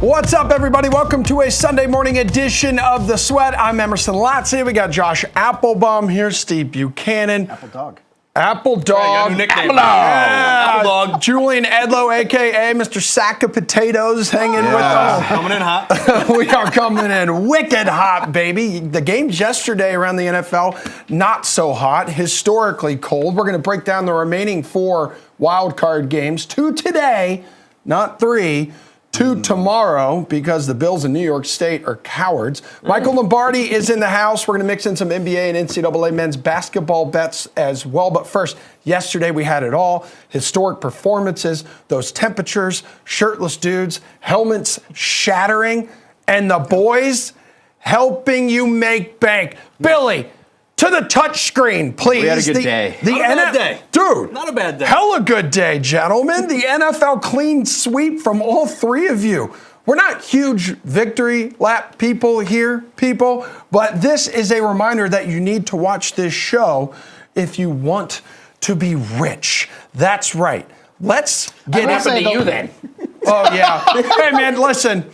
What's up, everybody? Welcome to a Sunday morning edition of The Sweat. I'm Emerson Latze. We got Josh Applebaum here, Steve Buchanan. Apple Dog. Apple Dog. New nickname. Apple Dog. Yeah. Apple Dog. Julian Edlow, a.k.a. Mr. Sack of Potatoes, hanging with us. Coming in hot. We are coming in wicked hot, baby. The games yesterday around the NFL, not so hot, historically cold. We're going to break down the remaining 4 wild card games. 2 today, not 3. 2 tomorrow, because the Bills in New York State are cowards. Michael Lombardi is in the house. We're going to mix in some NBA and NCAA men's basketball bets as well. But first, yesterday we had it all. Historic performances, those temperatures, shirtless dudes, helmets shattering, and the boys helping you make bank. Billy, to the touchscreen, please. We had a good day. Not a bad day. Dude. Not a bad day. Hella good day, gentlemen. The NFL clean sweep from all 3 of you. We're not huge victory lap people here, but this is a reminder that you need to watch this show if you want to be rich. That's right. Let's get What happened to you then? Oh, yeah. Hey, man, listen.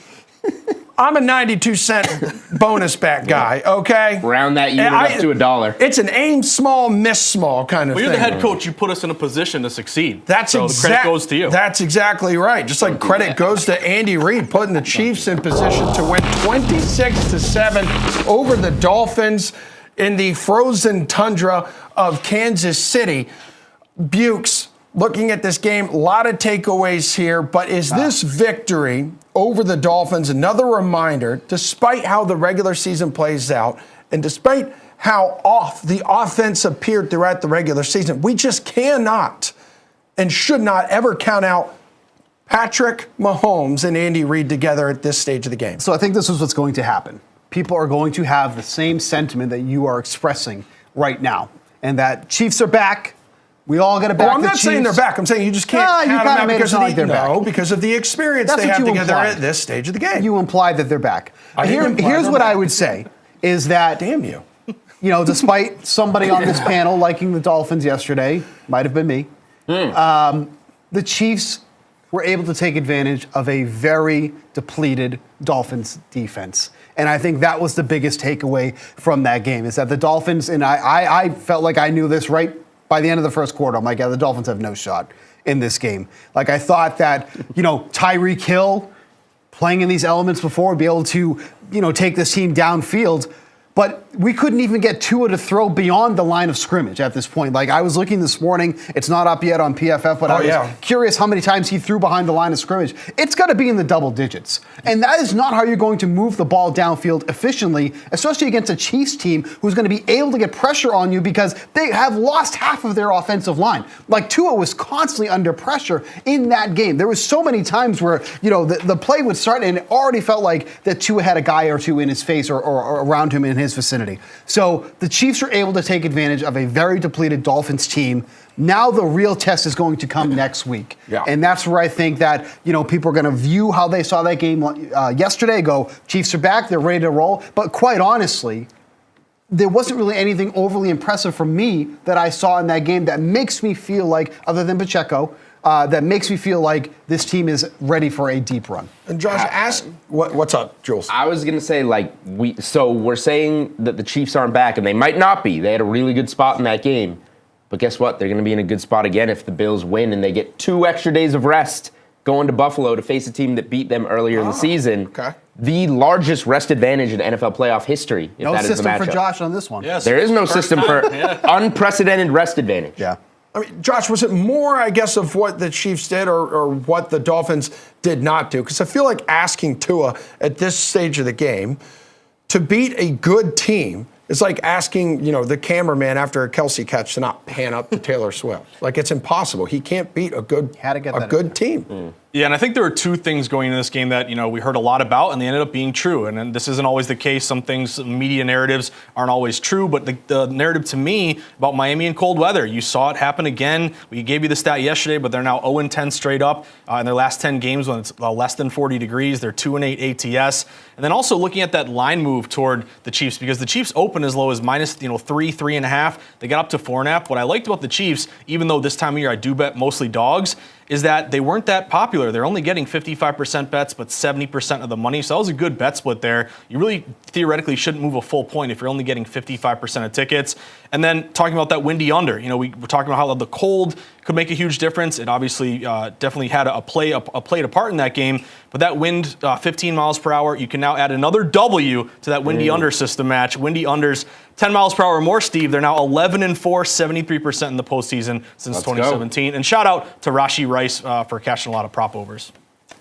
I'm a 92-cent bonus bet guy, okay? Round that unit up to $1. It's an aim small, miss small kind of Well, thing. you're the head coach. You put us in a position to succeed. So the credit goes to you. That's exactly right. Just like credit goes to Andy Reid, putting the Chiefs in position to win 26-7 over the Dolphins in the frozen tundra of Kansas City. Bukes, looking at this game, a lot of takeaways here, but is this victory over the Dolphins another reminder, despite how the regular season plays out, and despite how off the offense appeared throughout the regular season, we just cannot and should not ever count out Patrick Mahomes and Andy Reid together at this stage of the game. So I think this is what's going to happen. People are going to have the same sentiment that you are expressing right now, and that Chiefs are back. We all got to back the Chiefs. I'm not saying they're back. I'm saying you just can't count them out because of the experience they have together at this stage of the game. You implied that they're back. Here's what I would say is that, damn you. You know, despite somebody on this panel liking the Dolphins yesterday, might have been me, the Chiefs were able to take advantage of a very depleted Dolphins defense. And I think that was the biggest takeaway from that game, is that the Dolphins, and I felt like I knew this right by the end of the first quarter. I'm like, yeah, the Dolphins have no shot in this game. Like, I thought that, Tyreek Hill, playing in these elements before, would be able to, take this team downfield. But we couldn't even get Tua to throw beyond the line of scrimmage at this point. Like, I was looking this morning, it's not up yet on PFF, but I was curious how many times he threw behind the line of scrimmage. It's got to be in the double digits. And that is not how you're going to move the ball downfield efficiently, especially against a Chiefs team who's going to be able to get pressure on you because they have lost half of their offensive line. Like, Tua was constantly under pressure in that game. There was so many times where, the play would start and it already felt like that Tua had a guy or two in his face or around him in his vicinity. So the Chiefs are able to take advantage of a very depleted Dolphins team. Now the real test is going to come next week. Yeah. And that's where I think that, people are going to view how they saw that game yesterday, go, Chiefs are back, they're ready to roll. But quite honestly, there wasn't really anything overly impressive from me that I saw in that game that makes me feel like, other than Pacheco, that makes me feel like this team is ready for a deep run. And Josh, ask what's up, Jules? I was gonna say, we're saying that the Chiefs aren't back, and they might not be. They had a really good spot in that game, but guess what? They're gonna be in a good spot again if the Bills win and they get 2 extra days of rest going to Buffalo to face a team that beat them earlier in the season. Okay. The largest rest advantage in NFL playoff history. If No that is the system matchup. for Josh on this one. Yes. There is no system for unprecedented rest advantage. Yeah. I mean, Josh, was it more, I guess, of what the Chiefs did or what the Dolphins did not do? Because I feel like asking Tua at this stage of the game to beat a good team is like asking, the cameraman after a Kelsey catch to not pan up to Taylor Swift. Like, it's impossible. He can't beat a good team. Yeah, and I think there were 2 things going into this game that, we heard a lot about, and they ended up being true. And this isn't always the case. Some things, media narratives aren't always true. But the narrative to me about Miami and cold weather, you saw it happen again. We gave you the stat yesterday, but they're now 0-10 straight up in their last 10 games when it's less than 40 degrees. They're 2-8 ATS. And then also looking at that line move toward the Chiefs, because the Chiefs opened as low as minus 3, 3.5. They got up to 4.5. What I liked about the Chiefs, even though this time of year I do bet mostly dogs, is that they weren't that popular. They're only getting 55% bets, but 70% of the money. So that was a good bet split there. You really theoretically shouldn't move a full point if you're only getting 55% of tickets. And then talking about that windy under, we're talking about how the cold could make a huge difference. It obviously definitely had played a part in that game. But that wind, 15 miles per hour, you can now add another W to that windy under system match. Windy unders, 10 miles per hour or more, Steve. They're now 11-4, 73% in the postseason since 2017. And shout out to Rashee Rice for catching a lot of prop overs.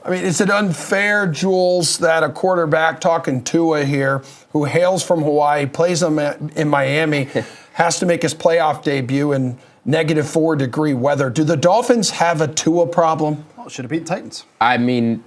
I mean, is it unfair, Jules, that a quarterback, talking Tua here, who hails from Hawaii, plays in Miami, has to make his playoff debut in -4-degree weather? Do the Dolphins have a Tua problem? Well, should have beaten Titans. I mean,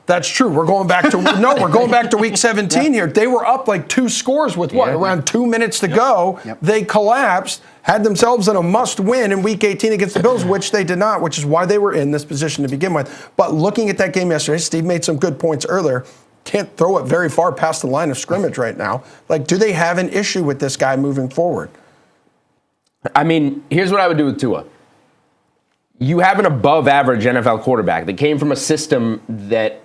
That's true. We're going back to we're going back to week 17 here. They were up like 2 scores with around 2 minutes to go. Yep. They collapsed, had themselves in a must-win in week 18 against the Bills, which they did not, which is why they were in this position to begin with. But looking at that game yesterday, Steve made some good points earlier. Can't throw it very far past the line of scrimmage right now. Like, do they have an issue with this guy moving forward? I mean, here's what I would do with Tua. You have an above-average NFL quarterback that came from a system that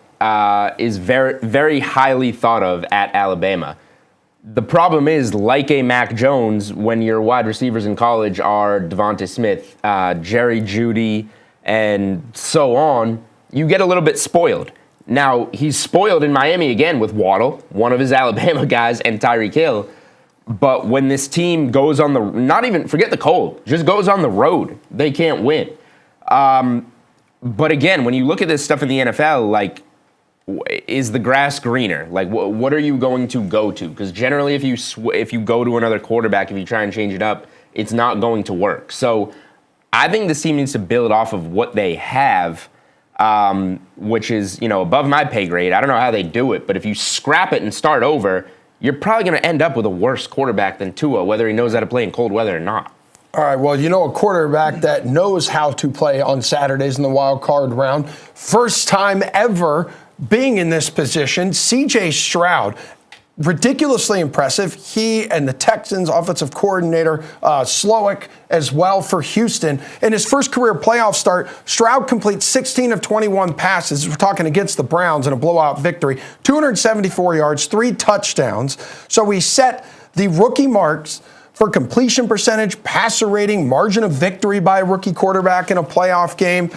is very, very highly thought of at Alabama. The problem is, like a Mac Jones, when your wide receivers in college are Devonta Smith, Jerry Jeudy, and so on, you get a little bit spoiled. Now, he's spoiled in Miami again with Waddle, one of his Alabama guys, and Tyreek Hill. But when this team goes on forget the cold, just goes on the road, they can't win. But again, when you look at this stuff in the NFL, like, is the grass greener? Like, what are you going to go to? Because generally, if you go to another quarterback, if you try and change it up, it's not going to work. So I think this team needs to build off of what they have, which is, above my pay grade. I don't know how they do it, but if you scrap it and start over, you're probably going to end up with a worse quarterback than Tua, whether he knows how to play in cold weather or not. All right, well, a quarterback that knows how to play on Saturdays in the wild card round. First time ever being in this position, C.J. Stroud. Ridiculously impressive. He and the Texans offensive coordinator, Slowick, as well for Houston. In his first career playoff start, Stroud completes 16 of 21 passes. We're talking against the Browns in a blowout victory. 274 yards, 3 touchdowns. So he set the rookie marks for completion percentage, passer rating, margin of victory by a rookie quarterback in a playoff game.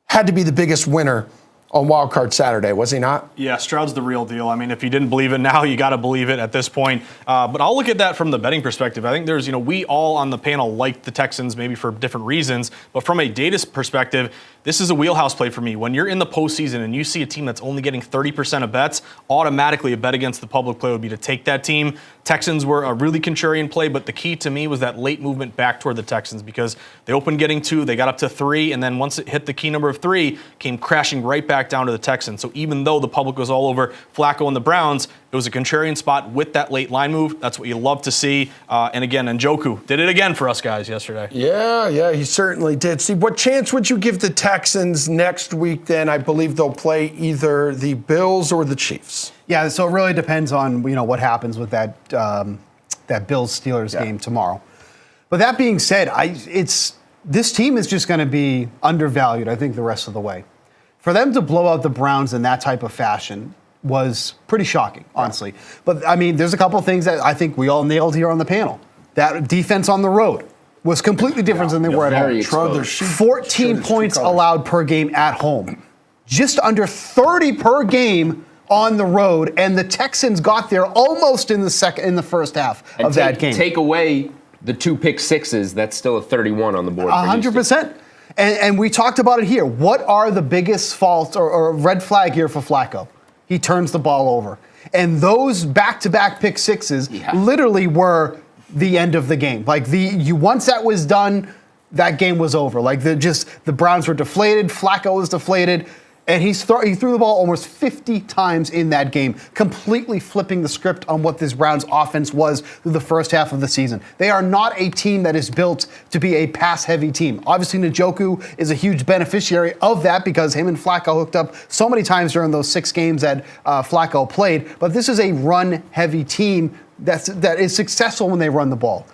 Had to be the biggest winner on Wild Card Saturday, was he not? Yeah, Stroud's the real deal. I mean, if you didn't believe it now, you got to believe it at this point. But I'll look at that from the betting perspective. I think there's, we all on the panel liked the Texans maybe for different reasons. But from a data perspective, this is a wheelhouse play for me. When you're in the postseason and you see a team that's only getting 30% of bets, automatically a bet against the public play would be to take that team. Texans were a really contrarian play, but the key to me was that late movement back toward the Texans because they opened getting 2, they got up to 3, and then once it hit the key number of 3, came crashing right back down to the Texans. So even though the public was all over Flacco and the Browns, it was a contrarian spot with that late line move. That's what you love to see. And again, Njoku did it again for us guys yesterday. Yeah, he certainly did. See, what chance would you give the Texans next week then? I believe they'll play either the Bills or the Chiefs. Yeah, so it really depends on what happens with that Bills-Steelers game tomorrow. But that being said, this team is just going to be undervalued, I think, the rest of the way. For them to blow out the Browns in that type of fashion was pretty shocking, honestly. But, I mean, there's a couple of things that I think we all nailed here on the panel. That defense on the road was completely different than they were at home. 14 points allowed per game at home. Just under 30 per game on the road, and the Texans got there almost in the first half of that game. Take away the 2 pick sixes, that's still a 31 on the board. 100%. And we talked about it here. What are the biggest faults or red flag here for Flacco? He turns the ball over. And those back-to-back pick sixes literally were the end of the game. Like, once that was done, that game was over. Like, the Browns were deflated, Flacco was deflated, and he threw the ball almost 50 times in that game, completely flipping the script on what this Browns offense was through the first half of the season. They are not a team that is built to be a pass-heavy team. Obviously, Njoku is a huge beneficiary of that because him and Flacco hooked up so many times during those 6 games that Flacco played. But this is a run-heavy team that is successful when they run the ball.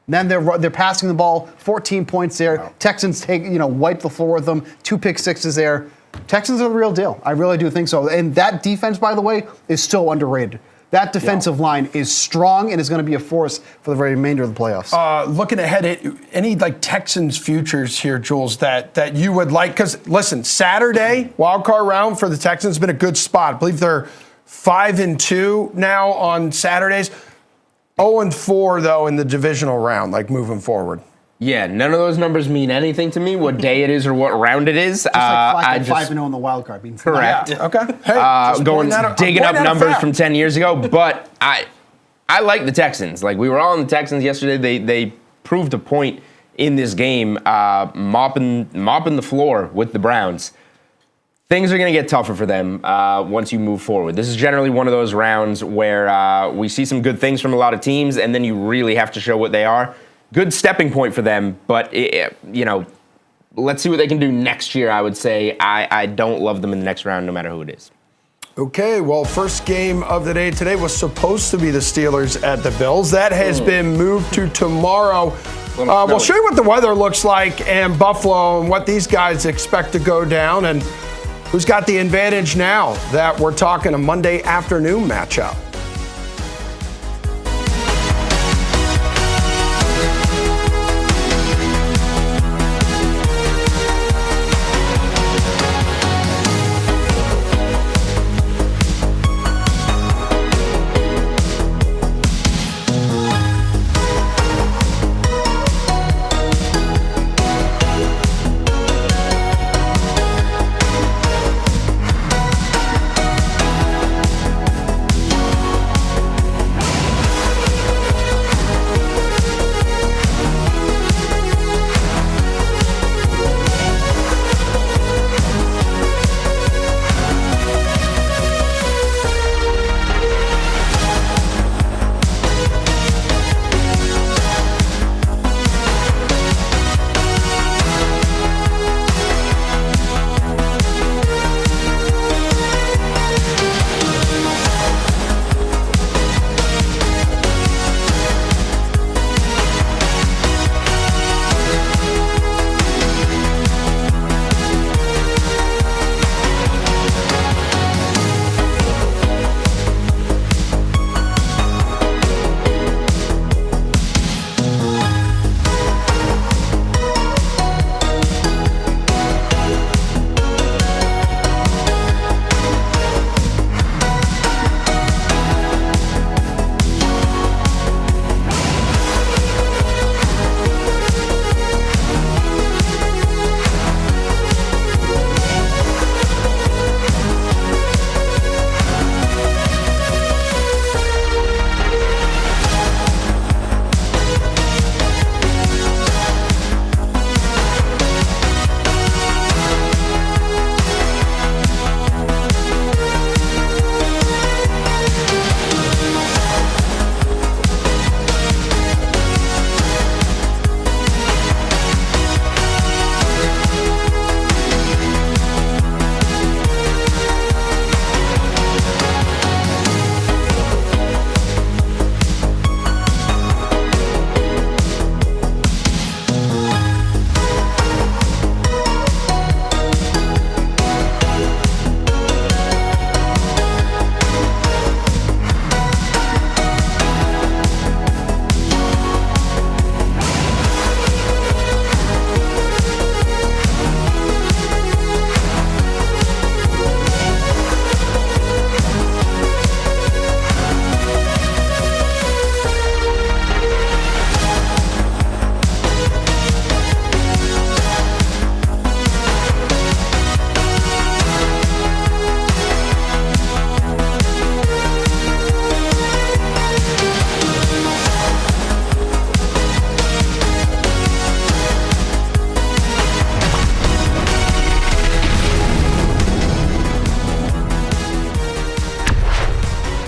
Then they're passing the ball, 14 points there. Texans wipe the floor with them, 2 pick sixes there. Texans are the real deal. I really do think so. And that defense, by the way, is still underrated. That defensive line is strong and is going to be a force for the remainder of the playoffs. Looking ahead at any Texans futures here, Jules, that you would like? Because listen, Saturday wild card round for the Texans has been a good spot. I believe they're 5-2 now on Saturdays. 0-4 though in the divisional round, moving forward. Yeah, none of those numbers mean anything to me. What day it is or what round it is. Just like 5-0 in the wild card means correct. Yeah. Okay. Hey, digging up numbers from 10 years ago, but I like the Texans. We were all on the Texans yesterday. They proved a point in this game, mopping the floor with the Browns. Things are going to get tougher for them once you move forward. This is generally one of those rounds where we see some good things from a lot of teams, and then you really have to show what they are. Good stepping point for them, but let's see what they can do next year. I would say I don't love them in the next round, no matter who it is. Okay, well, first game of the day today was supposed to be the Steelers at the Bills. That has been moved to tomorrow. We'll show you what the weather looks like in Buffalo and what these guys expect to go down and who's got the advantage now that we're talking a Monday afternoon matchup.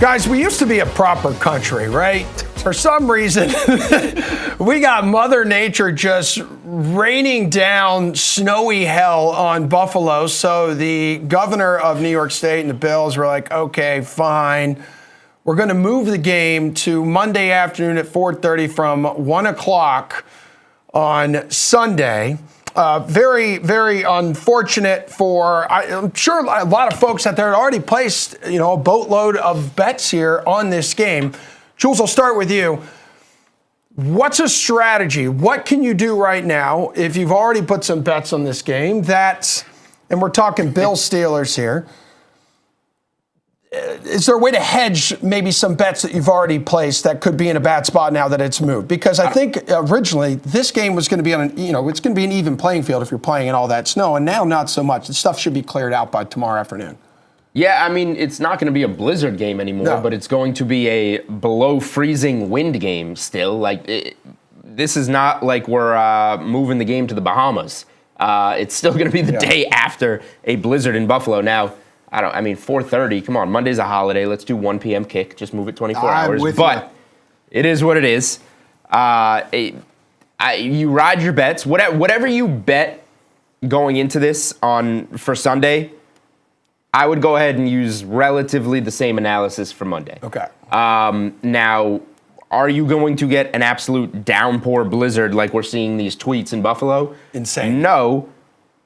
Guys, we used to be a proper country, right? For some reason, we got Mother Nature just raining down snowy hell on Buffalo. So the governor of New York State and the Bills were like, okay, fine. We're We're going to move the game to Monday afternoon at 4:30 from 1 o'clock on Sunday. Very, very unfortunate for, I'm sure a lot of folks out there had already placed, a boatload of bets here on this game. Jules, I'll start with you. What's a strategy? What can you do right now if you've already put some bets on this game? And we're talking Bills Steelers here. Is there a way to hedge maybe some bets that you've already placed that could be in a bad spot now that it's moved? Because I think originally this game was going to be it's going to be an even playing field if you're playing in all that snow, and now not so much. The stuff should be cleared out by tomorrow afternoon. Yeah, I mean, it's not going to be a blizzard game anymore, but it's going to be a below freezing wind game still. This is not like we're moving the game to the Bahamas. It's still going to be the day after a blizzard in Buffalo. Now, 4:30. Come on, Monday's a holiday. Let's do 1 p.m. kick. Just move it 24 hours. But it is what it is. You ride your bets. Whatever you bet going into this for Sunday, I would go ahead and use relatively the same analysis for Monday. Okay. Now, are you going to get an absolute downpour blizzard like we're seeing these tweets in Buffalo? Insane. No.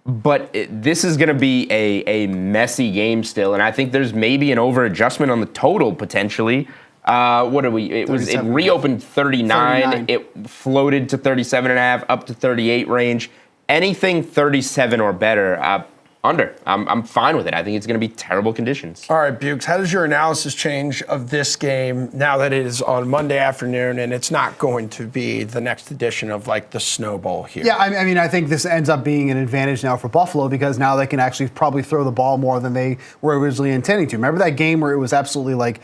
But this is going to be a messy game still, and I think there's maybe an over-adjustment on the total potentially. What are we? It reopened 39. It floated to 37.5, up to 38 range. Anything 37 or better, under. I'm fine with it. I think it's going to be terrible conditions. All right, Bukes, how does your analysis change of this game now that it is on Monday afternoon and it's not going to be the next edition of the Snow Bowl here? Yeah, I think this ends up being an advantage now for Buffalo because now they can actually probably throw the ball more than they were originally intending to. Remember that game where it was absolutely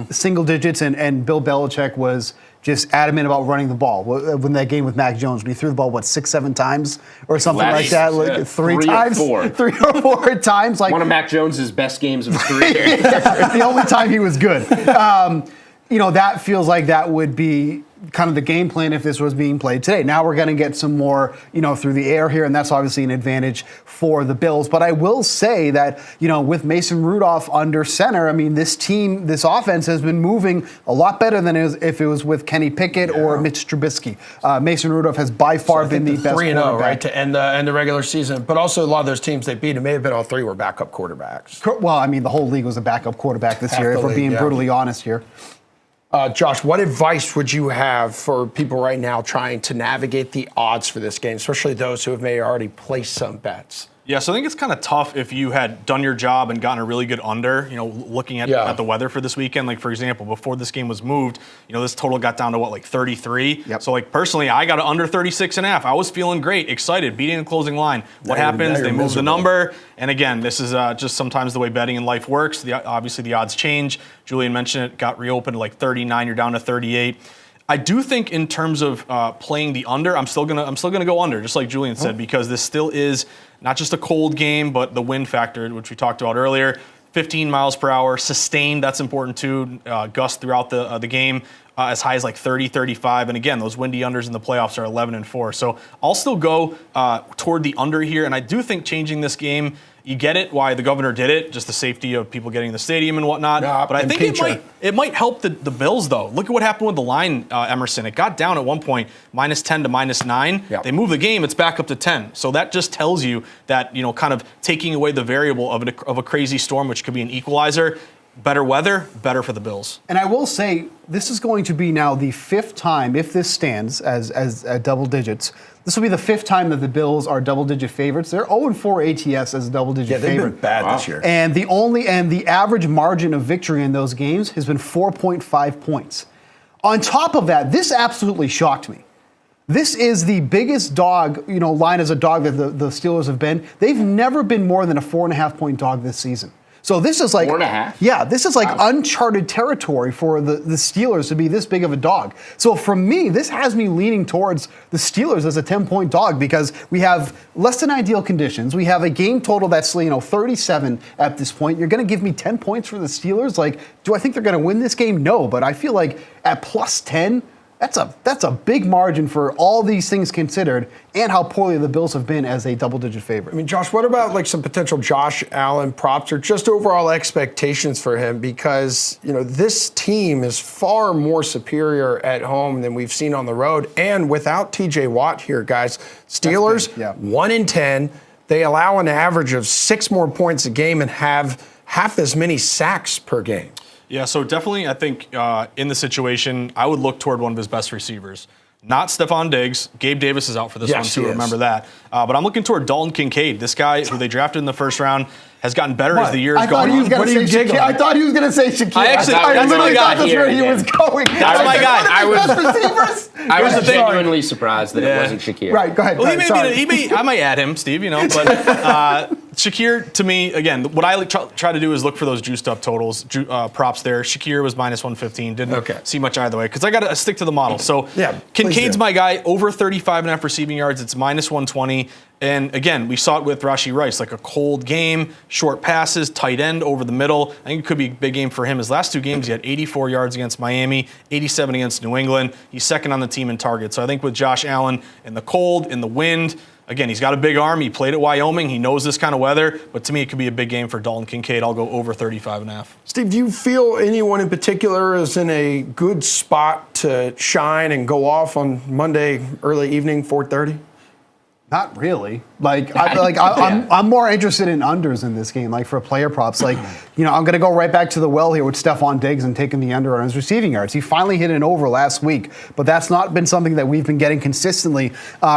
single digits and Bill Belichick was just adamant about running the ball. When that game with Mac Jones, when he threw the ball, 6-7 times or something like that? Three times? Three or four times. One of Mac Jones' best games of his career. The only time he was good. That feels like that would be kind of the game plan if this was being played today. Now we're going to get some more, through the air here, and that's obviously an advantage for the Bills. But I will say that, with Mason Rudolph under center, this offense has been moving a lot better than if it was with Kenny Pickett or Mitch Trubisky. Mason Rudolph has by far been the best 3-0, right, to end the regular season. But also a lot of those teams they beat, it may have been all three were backup quarterbacks. Well, the whole league was a backup quarterback this year, if we're being brutally honest here. Josh, what advice would you have for people right now trying to navigate the odds for this game, especially those who have maybe already placed some bets? Yeah, so I think it's kind of tough if you had done your job and gotten a really good under, looking at the weather for this weekend. For example, before this game was moved, this total got down to 33? Yep. So, personally, I got an under 36.5. I was feeling great, excited, beating the closing line. What happens? They move the number. And again, this is just sometimes the way betting in life works. Obviously, the odds change. Julian mentioned it got reopened to 39. You're down to 38. I do think in terms of playing the under, I'm still gonna go under, just like Julian said, because this still is not just a cold game, but the wind factor, which we talked about earlier. 15 miles per hour, sustained, that's important too. Gusts throughout the game, as high as 30, 35. And again, those windy unders in the playoffs are 11-4. So I'll still go toward the under here. And I do think changing this game, you get it, why the governor did it, just the safety of people getting the stadium and whatnot. But I think it might help the Bills, though. Look at what happened with the line, Emerson. It got down at one point, -10 to -9. Yep. They move the game, it's back up to 10. So that just tells you that, kind of taking away the variable of a crazy storm, which could be an equalizer. Better weather, better for the Bills. And I will say, this is going to be now the 5th time, if this stands as at double digits, this will be the 5th time that the Bills are double-digit favorites. They're 0-4 ATS as a double-digit favorite. Yeah, they've been bad this year. And the average margin of victory in those games has been 4.5 points. On top of that, this absolutely shocked me. This is the biggest dog, line as a dog that the Steelers have been. They've never been more than a 4.5-point dog this season. So this is 4.5? Yeah, this is uncharted territory for the Steelers to be this big of a dog. So for me, this has me leaning towards the Steelers as a 10-point dog because we have less than ideal conditions. We have a game total that's 37 at this point. You're going to give me 10 points for the Steelers? Do I think they're going to win this game? No, but I feel like at +10, That's a big margin for all these things considered, and how poorly the Bills have been as a double-digit favorite. I mean, Josh, what about like some potential Josh Allen props or just overall expectations for him? Because, this team is far more superior at home than we've seen on the road. And without TJ Watt here, guys, Steelers, 1-10. They allow an average of 6 more points a game and have half as many sacks per game. Yeah, so definitely I think in the situation, I would look toward one of his best receivers. Not Stephon Diggs. Gabe Davis is out for this one, too. Remember that. But I'm looking toward Dalton Kincaid. This guy, who they drafted in the first round, has gotten better as the years go on. I thought he was going to say Shaquille. I literally thought that's where he was going. That's my guy. I was genuinely surprised that it wasn't Shakir. Right, go ahead. Well, I might add him, Steve, but Shakir, to me, again, what I try to do is look for those juiced up totals, props there. Shakir was minus 115. Didn't see much either way because I got to stick to the model. So Kincaid's my guy, over 35.5 receiving yards. It's minus 120. And again, we saw it with Rashee Rice, like a cold game, short passes, tight end over the middle. I think it could be a big game for him. His last 2 games, he had 84 yards against Miami, 87 against New England. He's second on the team in targets. So I think with Josh Allen in the cold, in the wind, again, he's got a big arm. He played at Wyoming. He knows this kind of weather. But to me, it could be a big game for Dalton Kincaid. I'll go over 35.5. Steve, do you feel anyone in particular is in a good spot to shine and go off on Monday early evening, 4:30? Not really. I'm more interested in unders in this game, like for player props. I'm going to go right back to the well here with Stephon Diggs and taking the under on his receiving yards. He finally hit an over last week, but that's not been something that we've been getting consistently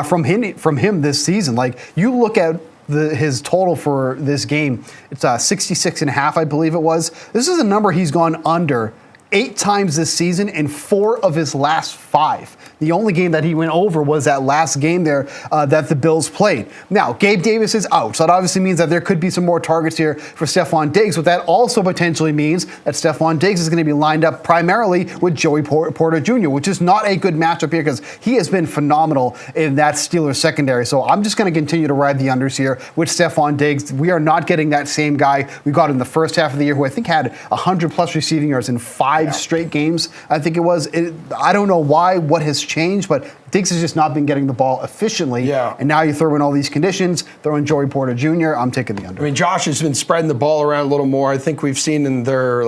from him this season. Like, you look at his total for this game, it's 66.5, I believe it was. This is a number he's gone under 8 times this season in 4 of his last 5. The only game that he went over was that last game there that the Bills played. Now, Gabe Davis is out, so that obviously means that there could be some more targets here for Stephon Diggs, but that also potentially means that Stephon Diggs is going to be lined up primarily with Joey Porter Jr., which is not a good matchup here because he has been phenomenal in that Steelers secondary. So I'm just going to continue to ride the unders here with Stephon Diggs. We are not getting that same guy we got in the first half of the year, who I think had 100-plus receiving yards in 5 straight games, I think it was. I don't know what has changed, but Diggs has just not been getting the ball efficiently. Yeah. And now you throw in all these conditions, throw in Joey Porter Jr., I'm taking the under. I mean, Josh has been spreading the ball around a little more. I think we've seen in their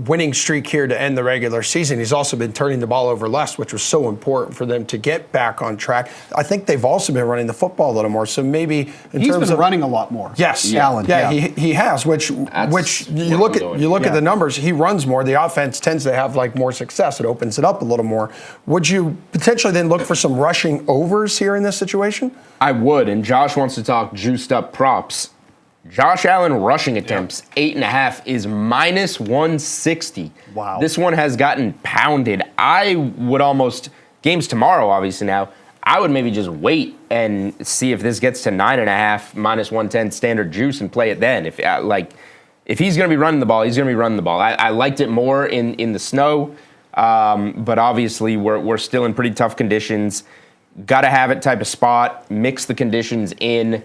winning streak here to end the regular season. He's also been turning the ball over less, which was so important for them to get back on track. I think they've also been running the football a little more. So maybe he's been running a lot more. Yes, Allen. Yeah, he has. Which you look at the numbers. He runs more. The offense tends to have more success. It opens it up a little more. Would you potentially then look for some rushing overs here in this situation? I would, and Josh wants to talk juiced up props. Josh Allen rushing attempts, 8.5 is minus 160. Wow. This one has gotten pounded. I would almost, games tomorrow obviously now, I would maybe just wait and see if this gets to 9.5, minus 110 standard juice and play it then. If he's going to be running the ball, he's going to be running the ball. I liked it more in the snow, but obviously we're still in pretty tough conditions. Got to have it type of spot, mix the conditions in.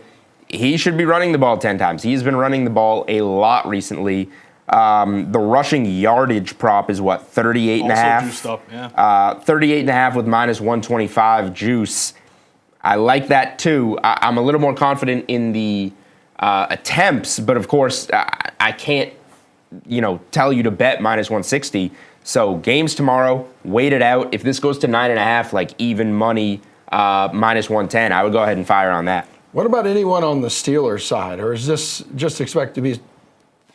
He should be running the ball 10 times. He's been running the ball a lot recently. The rushing yardage prop is what, 38.5? Also juiced up, yeah. 38.5 with minus 125 juice. I like that too. I'm a little more confident in the attempts, but of course I can't, tell you to bet minus 160. So games tomorrow, wait it out. If this goes to 9.5, even money, minus 110, I would go ahead and fire on that. What about anyone on the Steelers side, or is this just expected to be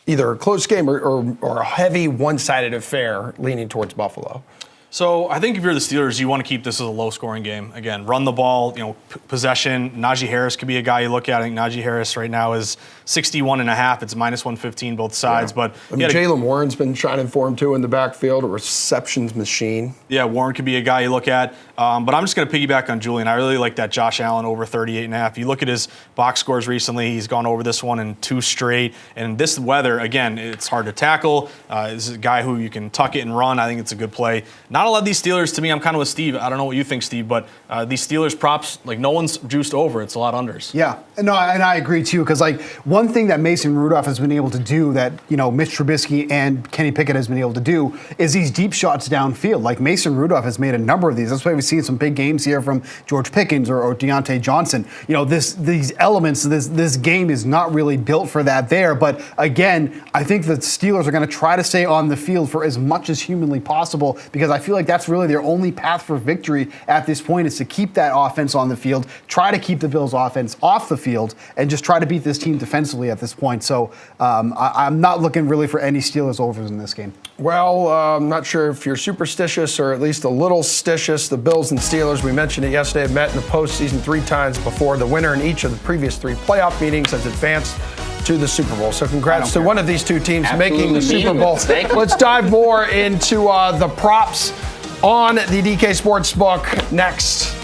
either a close game or a heavy one-sided affair leaning towards Buffalo? So I think if you're the Steelers, you want to keep this as a low-scoring game. Again, run the ball, possession. Najee Harris could be a guy you look at. I think Najee Harris right now is 61.5. It's minus 115 both sides. Yeah. But Jaylen Warren's been shining for him too in the backfield, a receptions machine. Yeah, Warren could be a guy you look at. But I'm just going to piggyback on Julian. I really like that Josh Allen over 38.5. You look at his box scores recently. He's gone over this one in 2 straight. And this weather, again, it's hard to tackle. This is a guy who you can tuck it and run. I think it's a good play. not a lot of these Steelers, to me, I'm kind of with Steve. I don't know what you think, Steve, but these Steelers props, like no one's juiced over. It's a lot unders. Yeah, no, and I agree too, because like one thing that Mason Rudolph has been able to do that, Mitch Trubisky and Kenny Pickett has been able to do is these deep shots downfield. Like Mason Rudolph has made a number of these. That's why we've seen some big games here from George Pickens or Deontay Johnson. These elements, this game is not really built for that there. But again, I think the Steelers are going to try to stay on the field for as much as humanly possible, because I feel like that's really their only path for victory at this point is to keep that offense on the field, try to keep the Bills offense off the field, and just try to beat this team defensively at this point. So I'm not looking really for any Steelers overs in this game. Well, I'm not sure if you're superstitious or at least a little stitious. The Bills and Steelers, we mentioned it yesterday, have met in the postseason 3 times before. The winner in each of the previous 3 playoff meetings has advanced to the Super Bowl. So congrats to one of these 2 teams making the Super Bowl. Let's dive more into the props on the DK Sportsbook next.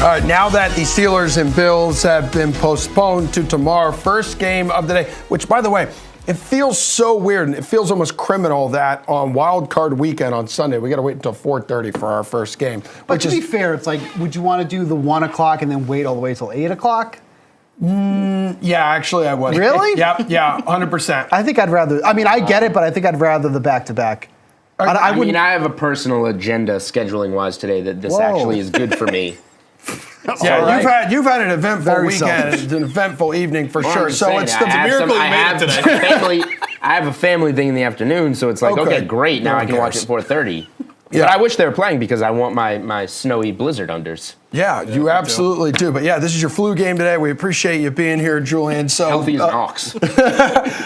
All right, now that the Steelers and Bills have been postponed to tomorrow, first game of the day, which, by the way, it feels so weird and it feels almost criminal that on Wild Card weekend on Sunday, we got to wait until 4:30 for our first game. But to be fair, it's like, would you want to do the 1 o'clock and then wait all the way till 8 o'clock? Yeah, actually, I would. Really? Yep, yeah, 100%. I think I'd rather, I mean, I get it, but I think I'd rather the back-to-back. I mean, I have a personal agenda scheduling-wise today that this actually is good for me. Yeah, right. you've had an eventful Very weekend, selfish. an eventful evening for Well, sure. I'm just So saying, it's I the have miracle some- you made it today. I have a family thing in the afternoon, so it's like, okay, great, now No I can one watch cares. it 4:30. Yeah. But I wish they were playing because I want my snowy blizzard unders. Yeah, you absolutely do. But yeah, this is your flu game today. We appreciate you being here, Julian. So Healthy as an ox.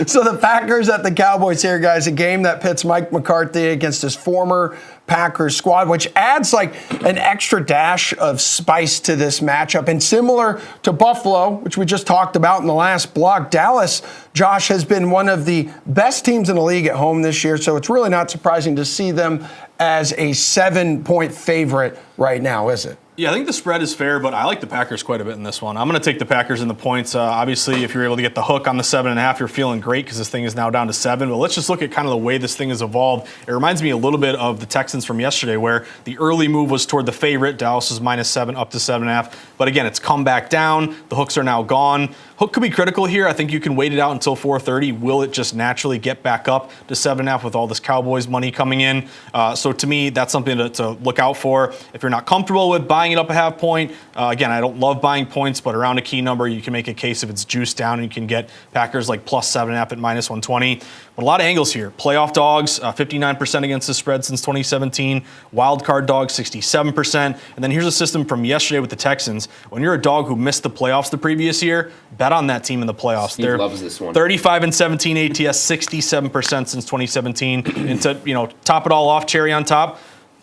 So the Packers at the Cowboys here, guys. A game that pits Mike McCarthy against his former Packers squad, which adds like an extra dash of spice to this matchup. And similar to Buffalo, which we just talked about in the last block, Dallas, Josh, has been one of the best teams in the league at home this year. So it's really not surprising to see them as a 7-point favorite right now, is it? Yeah, I think the spread is fair, but I like the Packers quite a bit in this one. I'm going to take the Packers in the points. Obviously, if you're able to get the hook on the 7.5, you're feeling great because this thing is now down to 7. But let's just look at kind of the way this thing has evolved. It reminds me a little bit of the Texans from yesterday, where the early move was toward the favorite. Dallas is -7 up to 7.5. But again, it's come back down. The hooks are now gone. Hook could be critical here. I think you can wait it out until 4:30. Will it just naturally get back up to 7.5 with all this Cowboys money coming in? So to me, that's something to look out for. If you're not comfortable with buying it up a half point, again, I don't love buying points, but around a key number, you can make a case if it's juiced down and you can get Packers like plus 7.5 at -120. But a lot of angles here. Playoff dogs, 59% against the spread since 2017. Wild card dogs, 67%. And then here's a system from yesterday with the Texans. When you're a dog who missed the playoffs the previous year, bet on that team in the playoffs. Steve loves this one. 35-17 ATS, 67% since 2017. And to top it all off, cherry on top,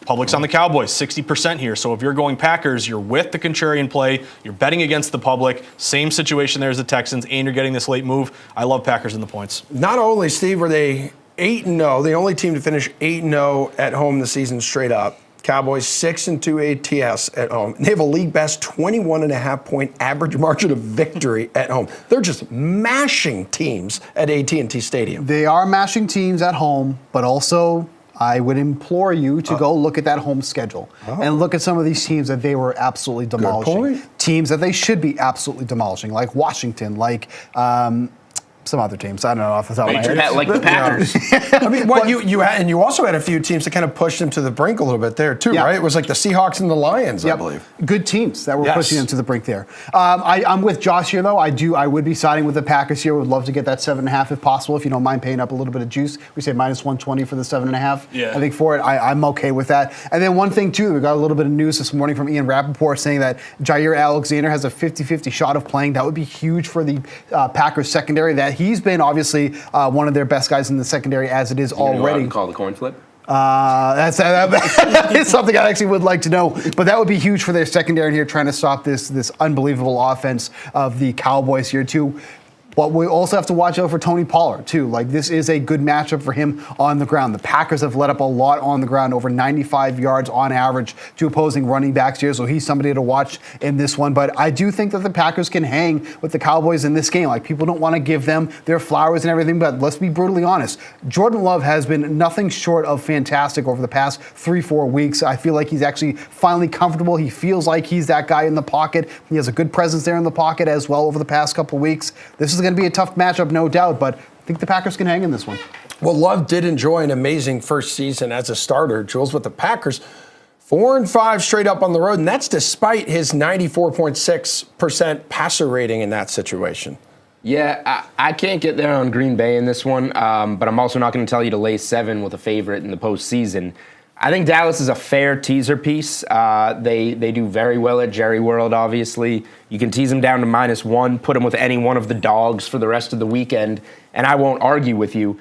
public's on the Cowboys, 60% here. So if you're going Packers, you're with the contrarian play, you're betting against the public. Same situation there as the Texans, and you're getting this late move. I love Packers in the points. Not only, Steve, were they 8-0, the only team to finish 8-0 at home this season straight up. Cowboys 6-2 ATS at home. They have a league best 21.5 point average margin of victory at home. They're just mashing teams at AT&T Stadium. They are mashing teams at home, but also I would implore you to go look at that home schedule and look at some of these teams that they were absolutely demolishing. point. Teams that they should be absolutely demolishing, like Washington, like some other teams. I don't know off the top of my head. Like the Packers. I mean, what you had, and you also had a few teams that kind of pushed them to the brink a little bit there too, Yeah. right? It was like the Seahawks and the Lions, I believe. Good teams that were Yes. pushing them to the brink there. I'm with Josh here, though. I would be siding with the Packers here. Would love to get that 7.5 if possible. If you don't mind paying up a little bit of juice, we say -120 for the 7.5. Yeah. I think for it, I'm okay with that. And then one thing too, we got a little bit of news this morning from Ian Rappaport saying that Jair Alexander has a 50-50 shot of playing. That would be huge for the Packers secondary. That he's been obviously one of their best guys in the secondary as it is already. Call the coin flip. That is something I actually would like to know. But that would be huge for their secondary here, trying to stop this unbelievable offense of the Cowboys here too. But we also have to watch out for Tony Pollard, too. Like, this is a good matchup for him on the ground. The Packers have let up a lot on the ground, over 95 yards on average to opposing running backs here, so he's somebody to watch in this one. But I do think that the Packers can hang with the Cowboys in this game. Like, people don't want to give them their flowers and everything, but let's be brutally honest. Jordan Love has been nothing short of fantastic over the past 3-4 weeks. I feel like he's actually finally comfortable. He feels like he's that guy in the pocket. He has a good presence there in the pocket as well over the past couple weeks. This is going to be a tough matchup, no doubt, but I think the Packers can hang in this one. Well, Love did enjoy an amazing first season as a starter, Jules, with the Packers. 4-5 straight up on the road, and that's despite his 94.6% passer rating in that situation. Yeah, I can't get there on Green Bay in this one, but I'm also not going to tell you to lay 7 with a favorite in the postseason. I think Dallas is a fair teaser piece. They do very well at Jerry World, obviously. You can tease them down to -1, put them with any one of the dogs for the rest of the weekend, and I won't argue with you.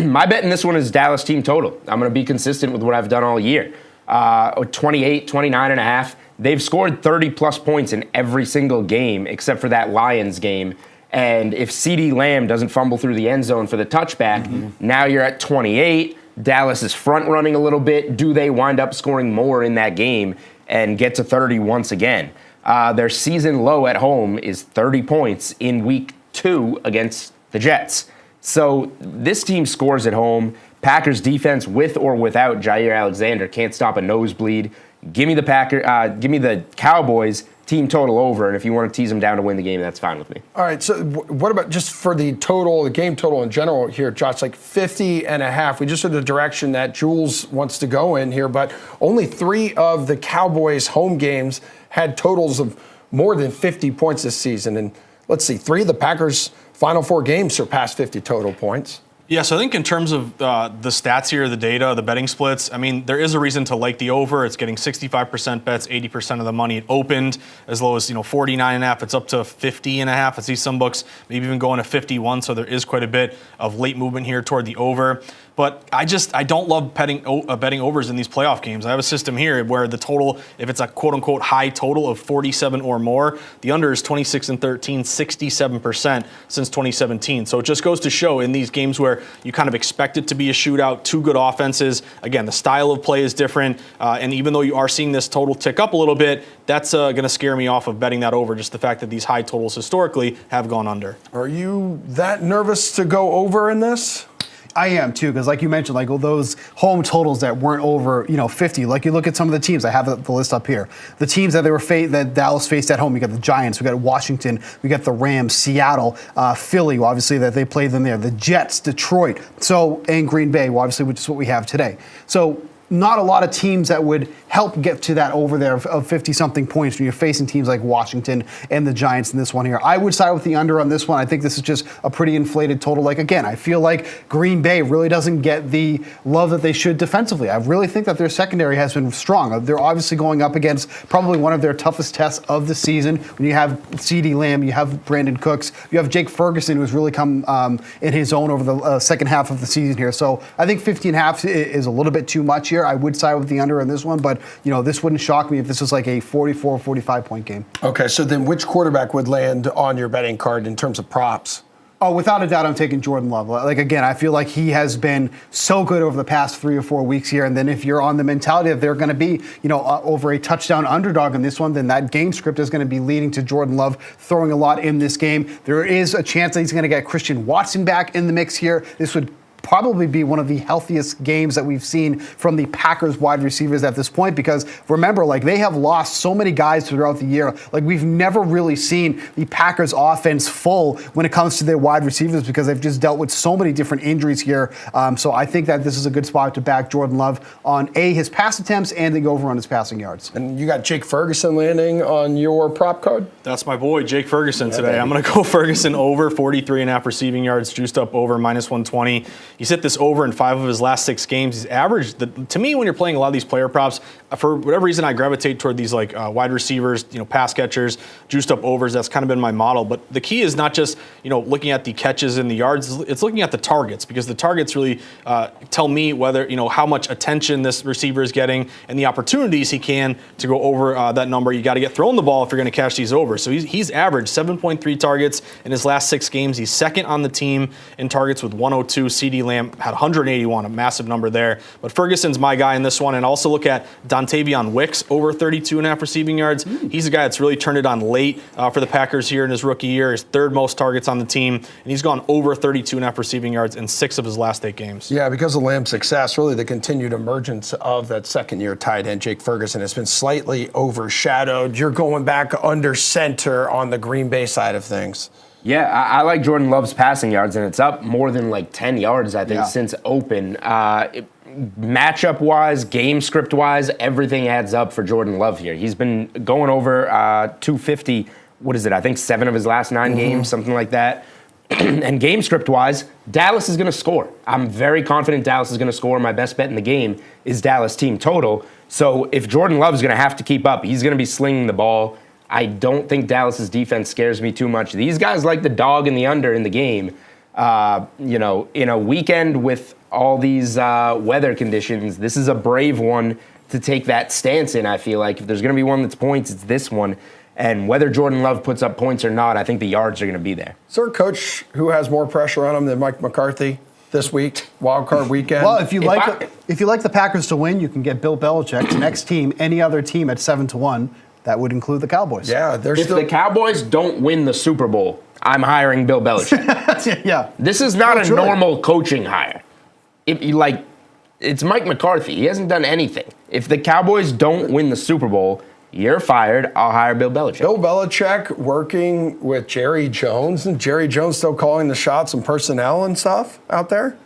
My bet in this one is Dallas team total. I'm going to be consistent with what I've done all year. 28, 29.5. They've scored 30-plus points in every single game except for that Lions game. And if CeeDee Lamb doesn't fumble through the end zone for the touchback, now you're at 28. Dallas is front running a little bit. Do they wind up scoring more in that game and get to 30 once again? Their season low at home is 30 points in week 2 against the Jets. So this team scores at home. Packers defense, with or without Jair Alexander, can't stop a nosebleed. Give me the Cowboys team total over, and if you want to tease them down to win the game, that's fine with me. All right, so what about just for the total, the game total in general here, Josh, like 50.5. We just heard the direction that Jules wants to go in here, but only 3 of the Cowboys' home games had totals of more than 50 points this season. And let's see, 3 of the Packers' final 4 games surpassed 50 total points. Yeah, so I think in terms of the stats here, the data, the betting splits, I mean, there is a reason to like the over. It's getting 65% bets, 80% of the money. It opened as low as 49.5. It's up to 50.5. I see some books maybe even going to 51. So there is quite a bit of late movement here toward the over. But I don't love betting overs in these playoff games. I have a system here where the total, if it's a quote-unquote high total of 47 or more, the under is 26-13, 67% since 2017. So it just goes to show in these games where you kind of expect it to be a shootout, 2 good offenses. Again, the style of play is different. And even though you are seeing this total tick up a little bit, that's going to scare me off of betting that over, just the fact that these high totals historically have gone under. Are you that nervous to go over in this? I am too, because like you mentioned, like all those home totals that weren't over, 50. Like you look at some of the teams. I have the list up here. The teams that that Dallas faced at home. We got the Giants. We got Washington. We got the Rams, Seattle, Philly. Obviously, that they played them there. The Jets, Detroit. And Green Bay. Obviously, which is what we have today. So not a lot of teams that would help get to that over there of 50-something points when you're facing teams like Washington and the Giants in this one here. I would side with the under on this one. I think this is just a pretty inflated total. Like, again, I feel like Green Bay really doesn't get the love that they should defensively. I really think that their secondary has been strong. They're obviously going up against probably one of their toughest tests of the season. When you have CeeDee Lamb, you have Brandon Cooks, you have Jake Ferguson, who's really come in his own over the second half of the season here. So I think 50.5 is a little bit too much here. I would side with the under on this one, but this wouldn't shock me if this was like a 44, 45 point game. Okay, so then which quarterback would land on your betting card in terms of props? Oh, without a doubt, I'm taking Jordan Love. Like, again, I feel like he has been so good over the past 3 or 4 weeks here. And then if you're on the mentality that they're going to be, over a touchdown underdog in this one, then that game script is going to be leading to Jordan Love throwing a lot in this game. There is a chance that he's going to get Christian Watson back in the mix here. This would probably be one of the healthiest games that we've seen from the Packers wide receivers at this point, because remember, like, they have lost so many guys throughout the year. Like, we've never really seen the Packers offense full when it comes to their wide receivers, because they've just dealt with so many different injuries here. So I think that this is a good spot to back Jordan Love on his pass attempts and the over on his passing yards. And you got Jake Ferguson landing on your prop code? That's my boy, Jake Ferguson today. Baby. I'm going to go Ferguson over 43.5 receiving yards, juiced up over -120. He's hit this over in 5 of his last 6 games. He's averaged, to me, when you're playing a lot of these player props, for whatever reason, I gravitate toward these wide receivers, pass catchers, juiced up overs. That's kind of been my model. But the key is not just, looking at the catches and the yards. It's looking at the targets, because the targets really tell me whether, how much attention this receiver is getting and the opportunities he can to go over that number. You got to get thrown the ball if you're going to catch these over. So he's averaged 7.3 targets in his last 6 games. He's second on the team in targets with 102. CeeDee Lamb had 181, a massive number there. But Ferguson's my guy in this one. And also look at Dontavion Wicks, over 32.5 receiving yards. He's a guy that's really turned it on late for the Packers here in his rookie year. His 3rd most targets on the team. And he's gone over 32.5 receiving yards in 6 of his last 8 games. Yeah, because of Lamb's success, really the continued emergence of that second-year tight end, Jake Ferguson, has been slightly overshadowed. You're going back under center on the Green Bay side of things. Yeah, I like Jordan Love's passing yards, and it's up more than 10 yards, I think, since open. Matchup-wise, game script-wise, everything adds up for Jordan Love here. He's been going over 250, I think 7 of his last 9 games, something like that. And game script-wise, Dallas is going to score. I'm very confident Dallas is going to score. My best bet in the game is Dallas team total. So if Jordan Love is going to have to keep up, he's going to be slinging the ball. I don't think Dallas's defense scares me too much. These guys like the dog and the under in the game. In a weekend with all these weather conditions, this is a brave one to take that stance in, I feel like. If there's going to be one that's points, it's this one. And whether Jordan Love puts up points or not, I think the yards are going to be there. Is there a coach who has more pressure on him than Mike McCarthy this week, wild card weekend? Well, if you like the Packers to win, you can get Bill Belichick's next team, any other team, at 7-1. That would include the Cowboys. Yeah, they're If still. the Cowboys don't win the Super Bowl, I'm hiring Bill Belichick. Yeah. This is not a truly. normal coaching hire. If you like, it's Mike McCarthy. He hasn't done anything. If the Cowboys don't win the Super Bowl, you're fired. I'll hire Bill Belichick. Bill Belichick working with Jerry Jones, and Jerry Jones still calling the shots and personnel and stuff out there?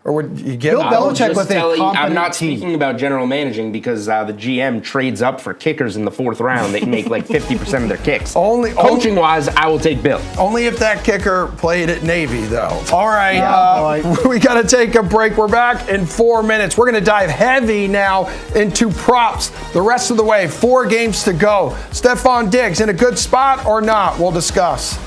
Or would you give Bill him- Belichick Just with a I'm competent not team. speaking about general managing because the GM trades up for kickers in the 4th round. They make like 50% of their kicks. Coaching wise, I will take Bill. Only if that kicker played at Navy, though. All right, Yeah, we got to take a break. We're back in 4 minutes. We're going to dive heavy now into props the rest of the way. 4 games to go. Stephon Diggs in a good spot or not? We'll discuss.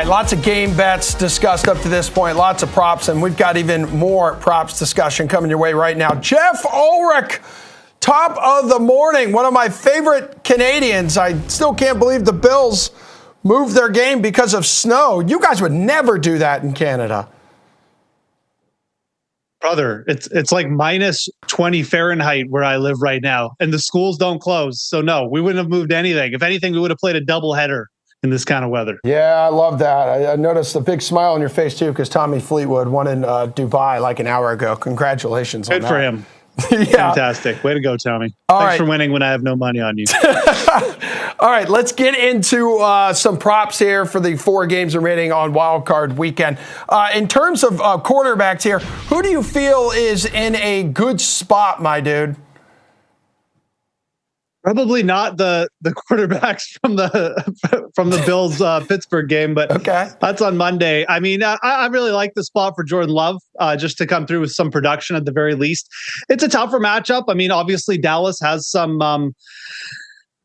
right, lots of game bets discussed up to this point, lots of props, and we've got even more props discussion coming your way right now. Jeff Ulrich, top of the morning, one of my favorite Canadians. I still can't believe the Bills moved their game because of snow. You guys would never do that in Canada. Brother, it's like minus 20 Fahrenheit where I live right now, and the schools don't close. So no, we wouldn't have moved anything. If anything, we would have played a doubleheader in this kind of weather. Yeah, I love that. I noticed a big smile on your face too, because Tommy Fleetwood won in Dubai like an hour ago. Congratulations on that. Good for him. Yeah. Fantastic. Way to go, Tommy. All Thanks right. for winning when I have no money on you. All right, let's get into some props here for the 4 games remaining on Wild Card Weekend. In terms of quarterbacks here, who do you feel is in a good spot, my dude? Probably not the quarterbacks from the Bills Pittsburgh game, but Okay. That's on Monday. I mean, I really like the spot for Jordan Love just to come through with some production at the very least. It's a tougher matchup. I mean, obviously Dallas has some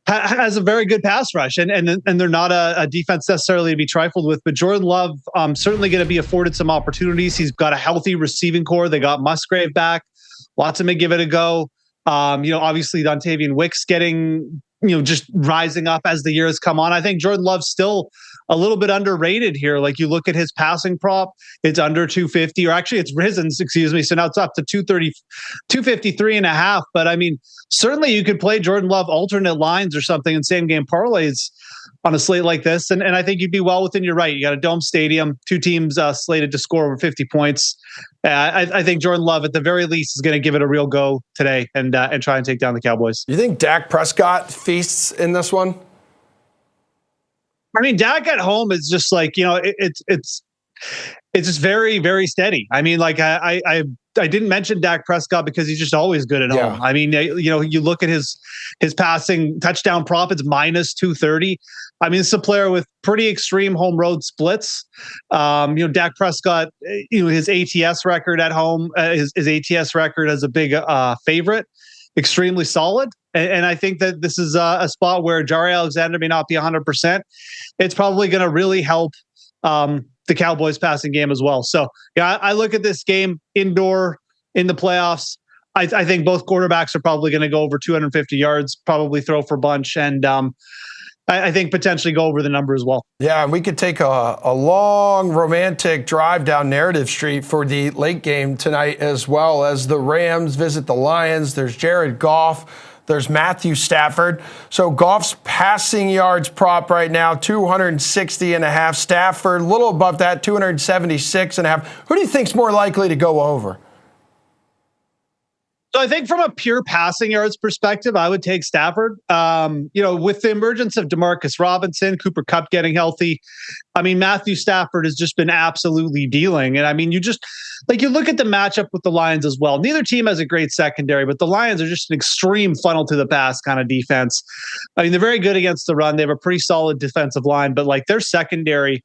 has a very good pass rush, and they're not a defense necessarily to be trifled with. But Jordan Love certainly going to be afforded some opportunities. He's got a healthy receiving core. They got Musgrave back. Watson may give it a go. Obviously Dontavian Wicks getting, just rising up as the year has come on. I think Jordan Love's still a little bit underrated here. Like you look at his passing prop, it's under 250, or actually it's risen, excuse me. So now it's up to 253.5. But I mean, certainly you could play Jordan Love alternate lines or something in same game parlays on a slate like this. And I think you'd be well within your right. You got a dome stadium, 2 teams slated to score over 50 points. I think Jordan Love at the very least is going to give it a real go today and try and take down the Cowboys. You think Dak Prescott feasts in this one? I mean, Dak at home is just like, it's just very, very steady. I mean, like I didn't mention Dak Prescott because he's just always good at home. I mean, you look at his passing touchdown prop, it's minus 230. I mean, it's a player with pretty extreme home road splits. Dak Prescott, his ATS record at home, his ATS record as a big favorite, extremely solid. And I think that this is a spot where Jaire Alexander may not be 100%. It's probably going to really help the Cowboys passing game as well. So yeah, I look at this game indoor in the playoffs. I think both quarterbacks are probably going to go over 250 yards, probably throw for bunch. And I think potentially go over the number as well. Yeah, and we could take a long romantic drive down Narrative Street for the late game tonight as well, as the Rams visit the Lions. There's Jared Goff. There's Matthew Stafford. So Goff's passing yards prop right now, 260.5. Stafford, a little above that, 276.5. Who do you think's more likely to go over? So I think from a pure passing yards perspective, I would take Stafford. With the emergence of Demarcus Robinson, Cooper Kupp getting healthy, I mean, Matthew Stafford has just been absolutely dealing. And I mean, you look at the matchup with the Lions as well. Neither team has a great secondary, but the Lions are just an extreme funnel to the pass kind of defense. I mean, they're very good against the run. They have a pretty solid defensive line, but like their secondary,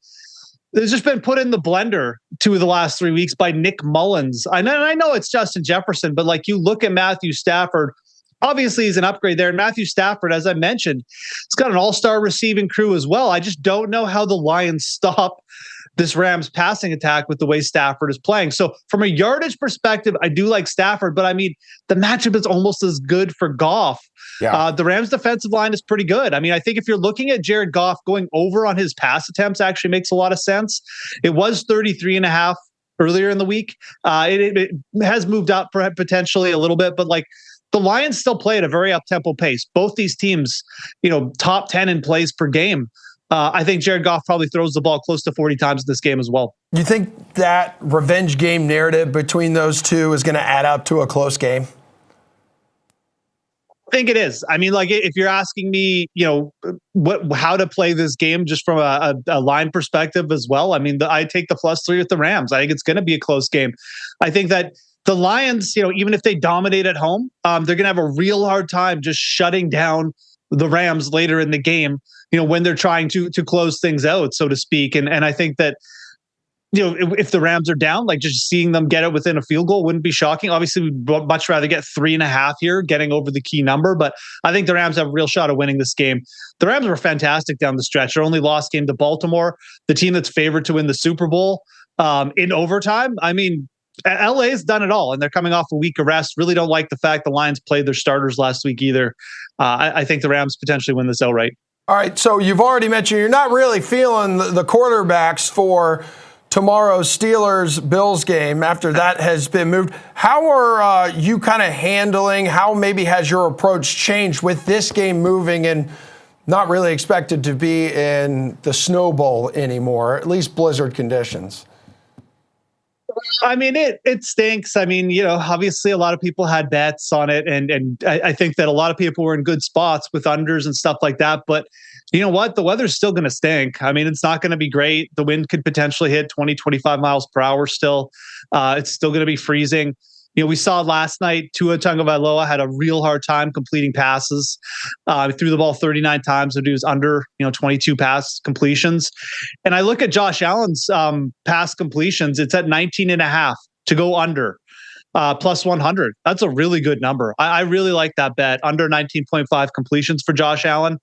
it's just been put in the blender 2 of the last 3 weeks by Nick Mullins. I know it's Justin Jefferson, but like you look at Matthew Stafford, obviously he's an upgrade there. And Matthew Stafford, as I mentioned, he's got an all-star receiving crew as well. I just don't know how the Lions stop this Rams passing attack with the way Stafford is playing. So from a yardage perspective, I do like Stafford, but I mean, the matchup is almost as good for Goff. Yeah. The Rams defensive line is pretty good. I mean, I think if you're looking at Jared Goff, going over on his pass attempts actually makes a lot of sense. It was 33.5 earlier in the week. It has moved up potentially a little bit, but like the Lions still play at a very up-tempo pace. Both these teams, top 10 in plays per game. I think Jared Goff probably throws the ball close to 40 times in this game as well. You think that revenge game narrative between those two is going to add up to a close game? I think it is. I mean, like if you're asking me, how to play this game just from a line perspective as well. I mean, I take the +3 with the Rams. I think it's going to be a close game. I think that the Lions, even if they dominate at home, they're going to have a real hard time just shutting down the Rams later in the game, when they're trying to close things out, so to speak. And I think that if the Rams are down, like just seeing them get it within a field goal wouldn't be shocking. Obviously, we'd much rather get 3.5 here, getting over the key number. But I think the Rams have a real shot of winning this game. The Rams were fantastic down the stretch. Their only lost game to Baltimore, the team that's favored to win the Super Bowl in overtime. I mean, LA's done it all, and they're coming off a week of rest. Really don't like the fact the Lions played their starters last week either. I think the Rams potentially win this outright. All right, so you've already mentioned you're not really feeling the quarterbacks for tomorrow's Steelers-Bills game after that has been moved. How are you kind of handling, how maybe has your approach changed with this game moving and not really expected to be in the Snow Bowl anymore, at least blizzard conditions? I mean, it stinks. I mean, obviously a lot of people had bets on it, and I think that a lot of people were in good spots with unders and stuff like that. But you know what? The weather's still going to stink. I mean, it's not going to be great. The wind could potentially hit 20, 25 miles per hour still. It's still going to be freezing. We saw last night, Tua Tagovailoa had a real hard time completing passes. He threw the ball 39 times, but he was under, 22 pass completions. And I look at Josh Allen's pass completions. It's at 19.5 to go under, plus 100. That's a really good number. I really like that bet, under 19.5 completions for Josh Allen.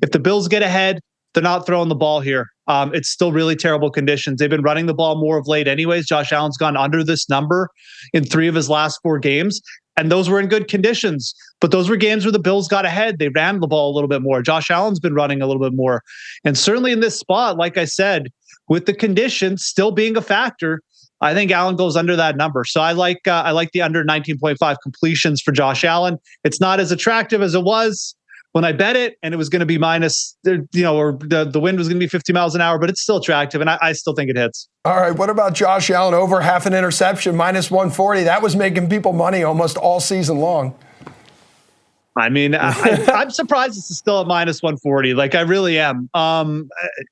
If the Bills get ahead, they're not throwing the ball here. It's still really terrible conditions. They've been running the ball more of late anyways. Josh Allen's gone under this number in 3 of his last 4 games, and those were in good conditions. But those were games where the Bills got ahead. They ran the ball a little bit more. Josh Allen's been running a little bit more. And certainly in this spot, like I said, with the conditions still being a factor, I think Allen goes under that number. So I like the under 19.5 completions for Josh Allen. It's not as attractive as it was when I bet it, and it was going to be minus, or the wind was going to be 50 miles an hour, but it's still attractive, and I still think it hits. All right, what about Josh Allen over half an interception, minus 140? That was making people money almost all season long. I mean, I'm surprised this is still at minus 140. Like, I really am.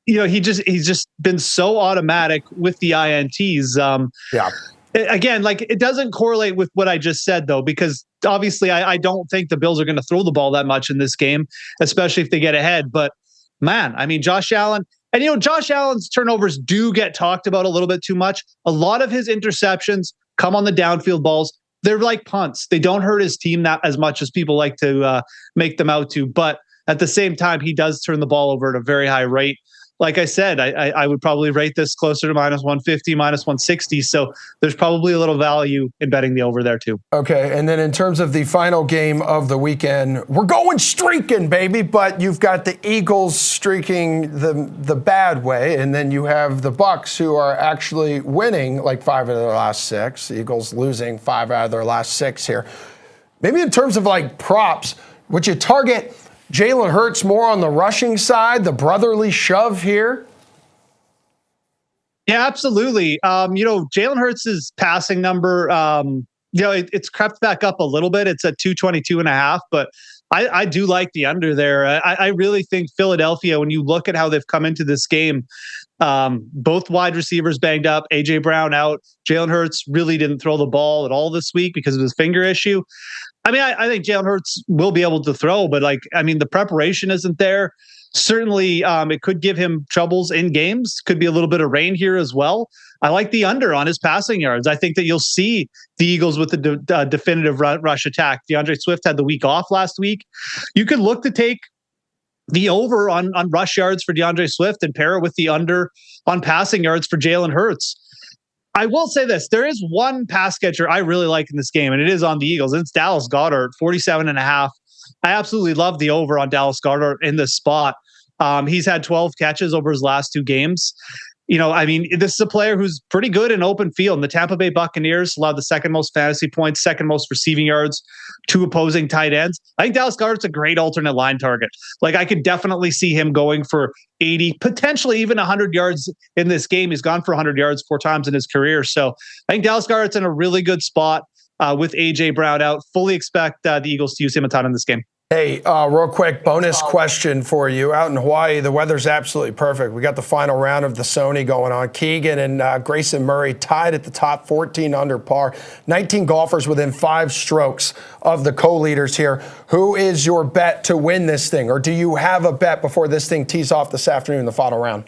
He's just been so automatic with the INTs. Yeah. Again, like, it doesn't correlate with what I just said, though, because obviously I don't think the Bills are going to throw the ball that much in this game, especially if they get ahead. But man, I mean, Josh Allen, and Josh Allen's turnovers do get talked about a little bit too much. A lot of his interceptions come on the downfield balls. They're like punts. They don't hurt his team that as much as people like to make them out to. But at the same time, he does turn the ball over at a very high rate. Like I said, I would probably rate this closer to minus 150, minus 160. So there's probably a little value in betting the over there too. Okay, and then in terms of the final game of the weekend, we're going streaking, baby. But you've got the Eagles streaking the bad way, and then you have the Bucs who are actually winning like 5 of their last 6. The Eagles losing 5 out of their last 6 here. Maybe in terms of like props, would you target Jalen Hurts more on the rushing side, the brotherly shove here? Yeah, absolutely. Jalen Hurts' passing number, it's crept back up a little bit. It's at 222.5, but I do like the under there. I really think Philadelphia, when you look at how they've come into this game, both wide receivers banged up, A.J. Brown out. Jalen Hurts really didn't throw the ball at all this week because of his finger issue. I mean, I think Jalen Hurts will be able to throw, but the preparation isn't there. Certainly, it could give him troubles in games. Could be a little bit of rain here as well. I like the under on his passing yards. I think that you'll see the Eagles with the definitive rush attack. DeAndre Swift had the week off last week. You could look to take the over on rush yards for DeAndre Swift and pair it with the under on passing yards for Jalen Hurts. I will say this. There is one pass catcher I really like in this game, and it is on the Eagles. It's Dallas Goedert, 47.5. I absolutely love the over on Dallas Goedert in this spot. He's had 12 catches over his last 2 games. This is a player who's pretty good in open field. And the Tampa Bay Buccaneers allowed the second most fantasy points, second most receiving yards to opposing tight ends. I think Dallas Goedert's a great alternate line target. Like, I could definitely see him going for 80, potentially even 100 yards in this game. He's gone for 100 yards 4 times in his career. So I think Dallas Goedert's in a really good spot with A.J. Brown out. Fully expect the Eagles to use him a ton in this game. Hey, real quick bonus question for you. Out in Hawaii, the weather's absolutely perfect. We got the final round of the Sony going on. Keegan and Grayson Murray tied at the top, 14 under par. 19 golfers within 5 strokes of the co-leaders here. Who is your bet to win this thing? Or do you have a bet before this thing tees off this afternoon in the final round?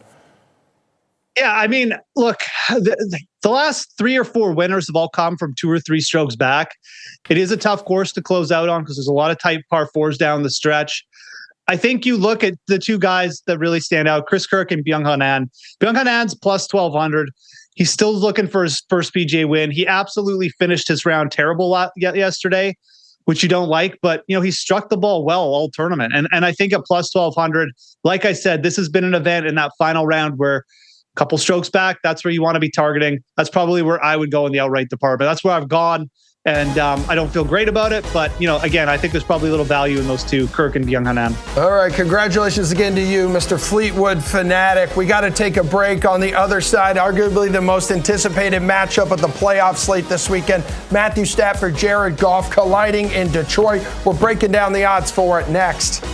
Yeah, I mean, look, the last 3 or 4 winners have all come from 2 or 3 strokes back. It is a tough course to close out on because there's a lot of tight par fours down the stretch. I think you look at the 2 guys that really stand out, Chris Kirk and Byung-Hun An. Byung-Hun An's plus 1,200. He's still looking for his first PGA win. He absolutely finished his round terrible yesterday, which you don't like, but he struck the ball well all tournament. And I think at plus 1,200, like I said, this has been an event in that final round where a couple strokes back, that's where you want to be targeting. That's probably where I would go in the outright department. That's where I've gone. And I don't feel great about it, but again, I think there's probably a little value in those 2, Kirk and Byung-Hun An. All right, congratulations again to you, Mr. Fleetwood Fanatic. We got to take a break. On the other side, arguably the most anticipated matchup of the playoff slate this weekend. Matthew Stafford, Jared Goff colliding in Detroit. We're breaking down the odds for it next.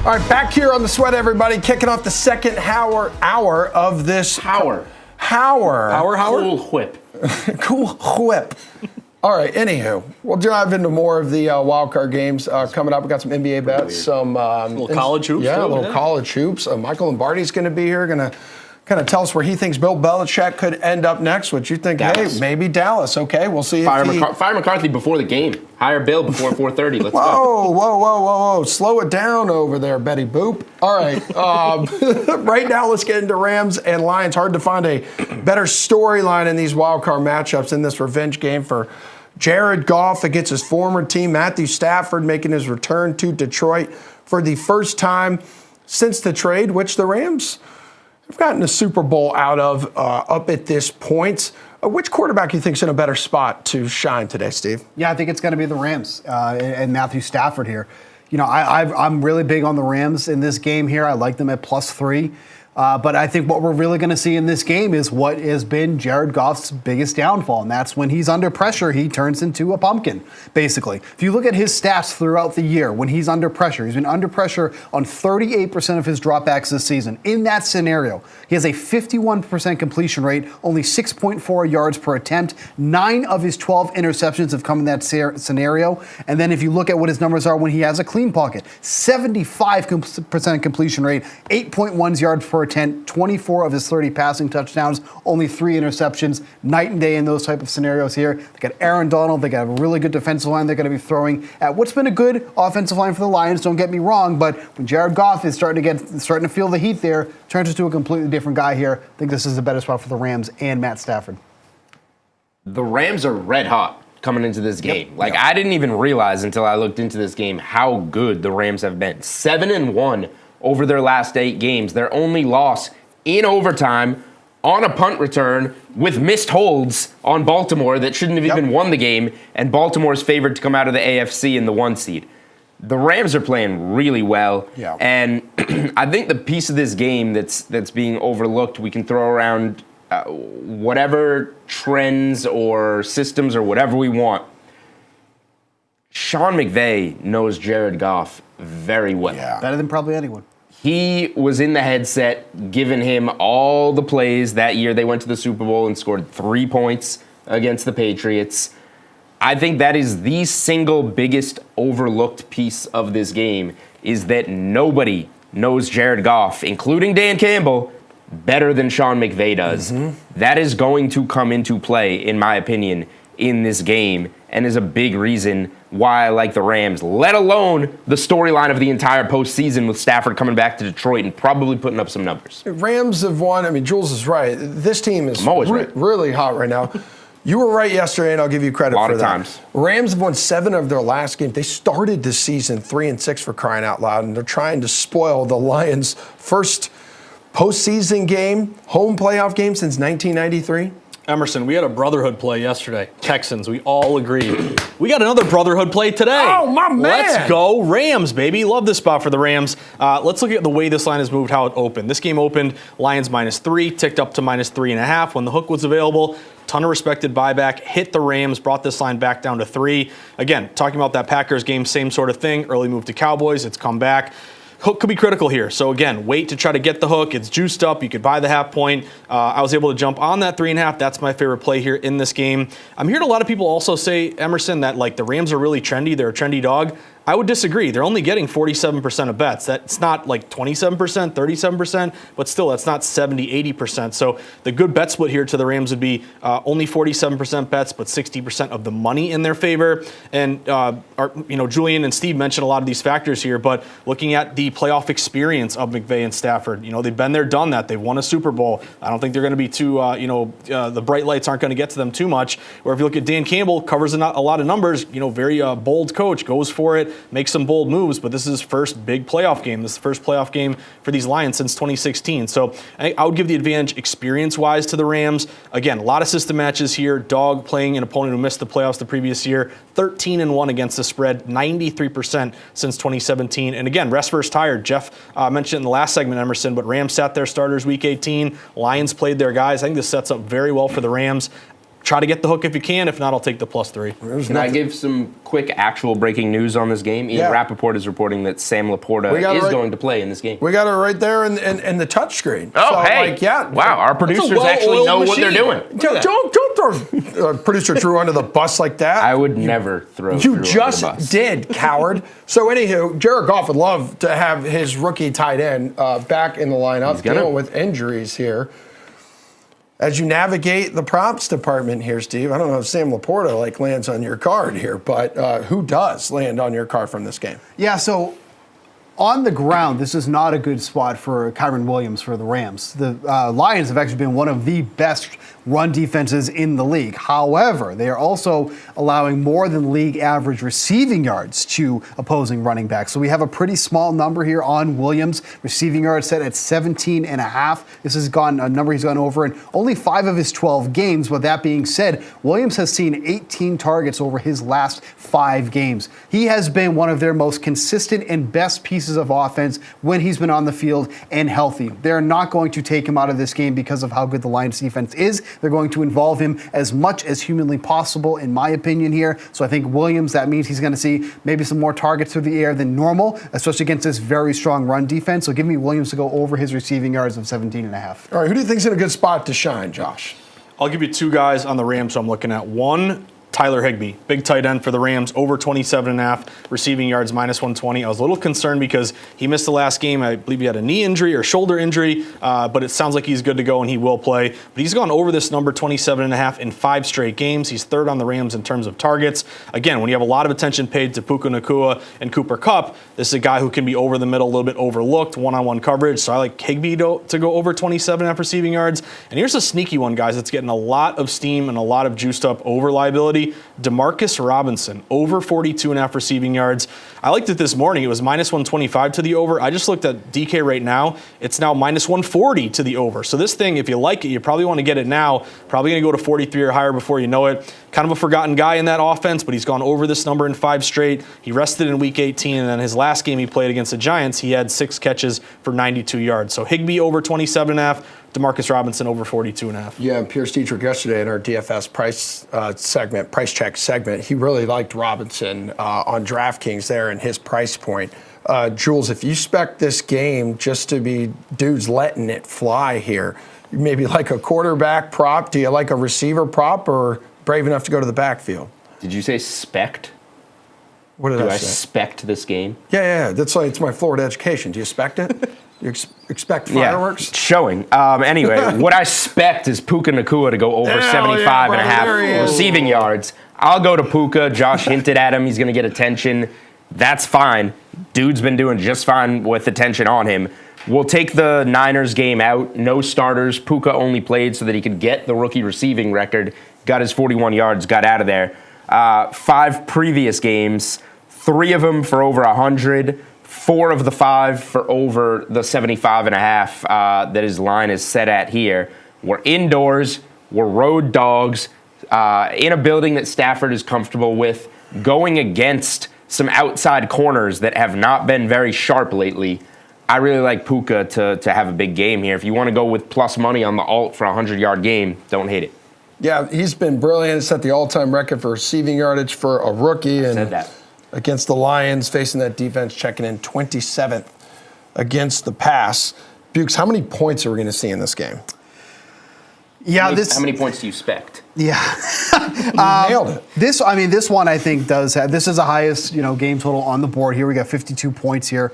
All right, back here on the Sweat, everybody, kicking off the second hour of this. Power. Howard? Cool whip. Cool whip. All right, anywho, we'll dive into more of the wild card games coming up. We got some NBA bets, some little college hoops. Yeah, too, a little college hoops. Michael Lombardi's going to be here, going to kind of tell us where he thinks Bill Belichick could end up next, which you think, Dallas. hey, maybe Dallas. Okay, we'll see. Fire McCarthy before the game. Hire Bill before 4:30. Let's go. Whoa. Slow it down over there, Betty Boop. All right. Right now, let's get into Rams and Lions. Hard to find a better storyline in these wild card matchups in this revenge game for Jared Goff against his former team. Matthew Stafford making his return to Detroit for the first time since the trade, which the Rams have gotten a Super Bowl out of up at this point. Which quarterback do you think is in a better spot to shine today, Steve? Yeah, I think it's going to be the Rams and Matthew Stafford here. You know, I'm really big on the Rams in this game here. I like them at +3. But I think what we're really going to see in this game is what has been Jared Goff's biggest downfall, and that's when he's under pressure, he turns into a pumpkin, basically. If you look at his stats throughout the year, when he's under pressure, he's been under pressure on 38% of his dropbacks this season. In that scenario, he has a 51% completion rate, only 6.4 yards per attempt. 9 of his 12 interceptions have come in that scenario. And then if you look at what his numbers are when he has a clean pocket, 75% completion rate, 8.1 yards per attempt, 24 of his 30 passing touchdowns, only 3 interceptions. Night and day in those type of scenarios here. They got Aaron Donald. They got a really good defensive line they're going to be throwing at what's been a good offensive line for the Lions, don't get me wrong, but when Jared Goff is starting to feel the heat there, turns into a completely different guy here. I think this is a better spot for the Rams and Matt Stafford. The Rams are red hot coming into this game. I didn't even realize until I looked into this game how good the Rams have been. 7-1 over their last 8 games. Their only loss in overtime on a punt return with missed holds on Baltimore that shouldn't have even won the game, and Baltimore's favored to come out of the AFC in the 1 seed. The Rams are playing really well, and I think the piece of this game that's being overlooked, we can throw around whatever trends or systems or whatever we want. Sean McVay knows Jared Goff very well. Yeah. Better than probably anyone. He was in the headset, giving him all the plays that year. They went to the Super Bowl and scored 3 points against the Patriots. I think that is the single biggest overlooked piece of this game, is that nobody knows Jared Goff, including Dan Campbell, better than Sean McVay does. That is going to come into play, in my opinion, in this game, and is a big reason why I like the Rams, let alone the storyline of the entire postseason with Stafford coming back to Detroit and probably putting up some numbers. Rams have won. I mean, Jules is right. This team is right. really hot right now. You were right yesterday, and I'll give you credit for that. A lot of times. Rams have won 7 of their last games. They started the season 3-6 for crying out loud, and they're trying to spoil the Lions' first postseason game, home playoff game since 1993. Emerson, we had a brotherhood play yesterday. Texans, we all agreed. We got another brotherhood play today. Oh, my man. Let's go Rams, baby. Love this spot for the Rams. Let's look at the way this line has moved, how it opened. This game opened Lions -3, ticked up to -3.5 when the hook was available. Ton of respected buyback, hit the Rams, brought this line back down to 3. Again, talking about that Packers game, same sort of thing. Early move to Cowboys, it's come back. Hook could be critical here. So again, wait to try to get the hook. It's juiced up. You could buy the half point. I was able to jump on that 3.5. That's my favorite play here in this game. I'm hearing a lot of people also say, Emerson, that like the Rams are really trendy. They're a trendy dog. I would disagree. They're only getting 47% of bets. That's not like 27%, 37%, but still that's not 70, 80%. So the good bet split here to the Rams would be only 47% bets, but 60% of the money in their favor. And Julian and Steve mentioned a lot of these factors here, but looking at the playoff experience of McVay and Stafford, they've been there, done that. They've won a Super Bowl. I don't think they're going to be too, the bright lights aren't going to get to them too much. Or if you look at Dan Campbell, covers a lot of numbers, very bold coach, goes for it, makes some bold moves, but this is his first big playoff game. This is the first playoff game for these Lions since 2016. So I would give the advantage experience-wise to the Rams. Again, a lot of system matches here. Dog playing an opponent who missed the playoffs the previous year. 13-1 against the spread, 93% since 2017. And again, rest versus tired. Jeff mentioned in the last segment, Emerson, but Rams sat their starters week 18. Lions played their guys. I think this sets up very well for the Rams. try to get the hook if you can. If not, I'll take the +3. Can I give some quick actual breaking news on this game? Ian Rappaport is reporting that Sam Laporta is going to play in this game. We got it right there in the touchscreen. Oh, so, hey. Wow, our producers actually know what they're doing. Don't throw producer Drew under the bus like that. I would never throw You Drew under the just bus. did, coward. So, anywho, Jared Goff would love to have his rookie tight end back in the lineup, dealing with injuries here. As you navigate the props department here, Steve, I don't know if Sam Laporta lands on your card here, but who does land on your card from this game? Yeah, so on the ground, this is not a good spot for Kyren Williams for the Rams. The Lions have actually been one of the best run defenses in the league. However, they are also allowing more than league average receiving yards to opposing running backs. So we have a pretty small number here on Williams. Receiving yards set at 17.5. This has gone a number he's gone over in only 5 of his 12 games. But that being said, Williams has seen 18 targets over his last 5 games. He has been one of their most consistent and best pieces of offense when he's been on the field and healthy. They're not going to take him out of this game because of how good the Lions defense is. They're going to involve him as much as humanly possible, in my opinion here. So I think Williams, that means he's going to see maybe some more targets through the air than normal, especially against this very strong run defense. So give me Williams to go over his receiving yards of 17.5. All right, who do you think's in a good spot to shine, Josh? I'll give you 2 guys on the Rams I'm looking at. One, Tyler Higbee, big tight end for the Rams, over 27.5 receiving yards, -120. I was a little concerned because he missed the last game. I believe he had a knee injury or shoulder injury, but it sounds like he's good to go and he will play. But he's gone over this number, 27.5, in 5 straight games. He's third on the Rams in terms of targets. Again, when you have a lot of attention paid to Puka Nacua and Cooper Kupp, this is a guy who can be over the middle, a little bit overlooked, one-on-one coverage. So I like Higbee to go over 27.5 receiving yards. And here's a sneaky one, guys, that's getting a lot of steam and a lot of juiced up over liability. Demarcus Robinson, over 42.5 receiving yards. I looked at this morning. It was -125 to the over. I just looked at DK right now. It's now -140 to the over. So this thing, if you like it, you probably want to get it now. Probably going to go to 43 or higher before you know it. Kind of a forgotten guy in that offense, but he's gone over this number in 5 straight. He rested in Week 18, and then his last game he played against the Giants, he had 6 catches for 92 yards. So Higbee over 27.5. Demarcus Robinson over 42.5. Yeah, Pierce Dietrich yesterday in our DFS price check segment, he really liked Robinson on DraftKings there and his price point. Jules, if you spec this game just to be dudes letting it fly here, maybe like a quarterback prop, do you like a receiver prop or brave enough to go to the backfield? Did you say spect? What did Do I I say? spect this game? Yeah. That's like it's my Florida education. Do you expect it? You expect fireworks? Yeah, showing. Anyway, what I expect is Puka Nacua to go over 75.5 receiving yards. I'll go to Puka. Josh hinted at him. He's going to get attention. That's fine. Dude's been doing just fine with attention on him. We'll take the Niners game out. No starters. Puka only played so that he could get the rookie receiving record. Got his 41 yards, got out of there. 5 previous games, 3 of them for over 100. 4 of the 5 for over the 75.5 that his line is set at here. We're indoors. We're road dogs in a building that Stafford is comfortable with, going against some outside corners that have not been very sharp lately. I really like Puka to have a big game here. If you want to go with plus money on the alt for a 100-yard game, don't hate it. Yeah, he's been brilliant. Set the all-time record for receiving yardage for a rookie. And said that. Against the Lions, facing that defense, checking in 27th against the pass. Bukes, how many points are we going to see in this game? Yeah, How many points do you expect? Yeah, Nailed it. This one I think does have. This is the highest game total on the board here. We got 52 points here.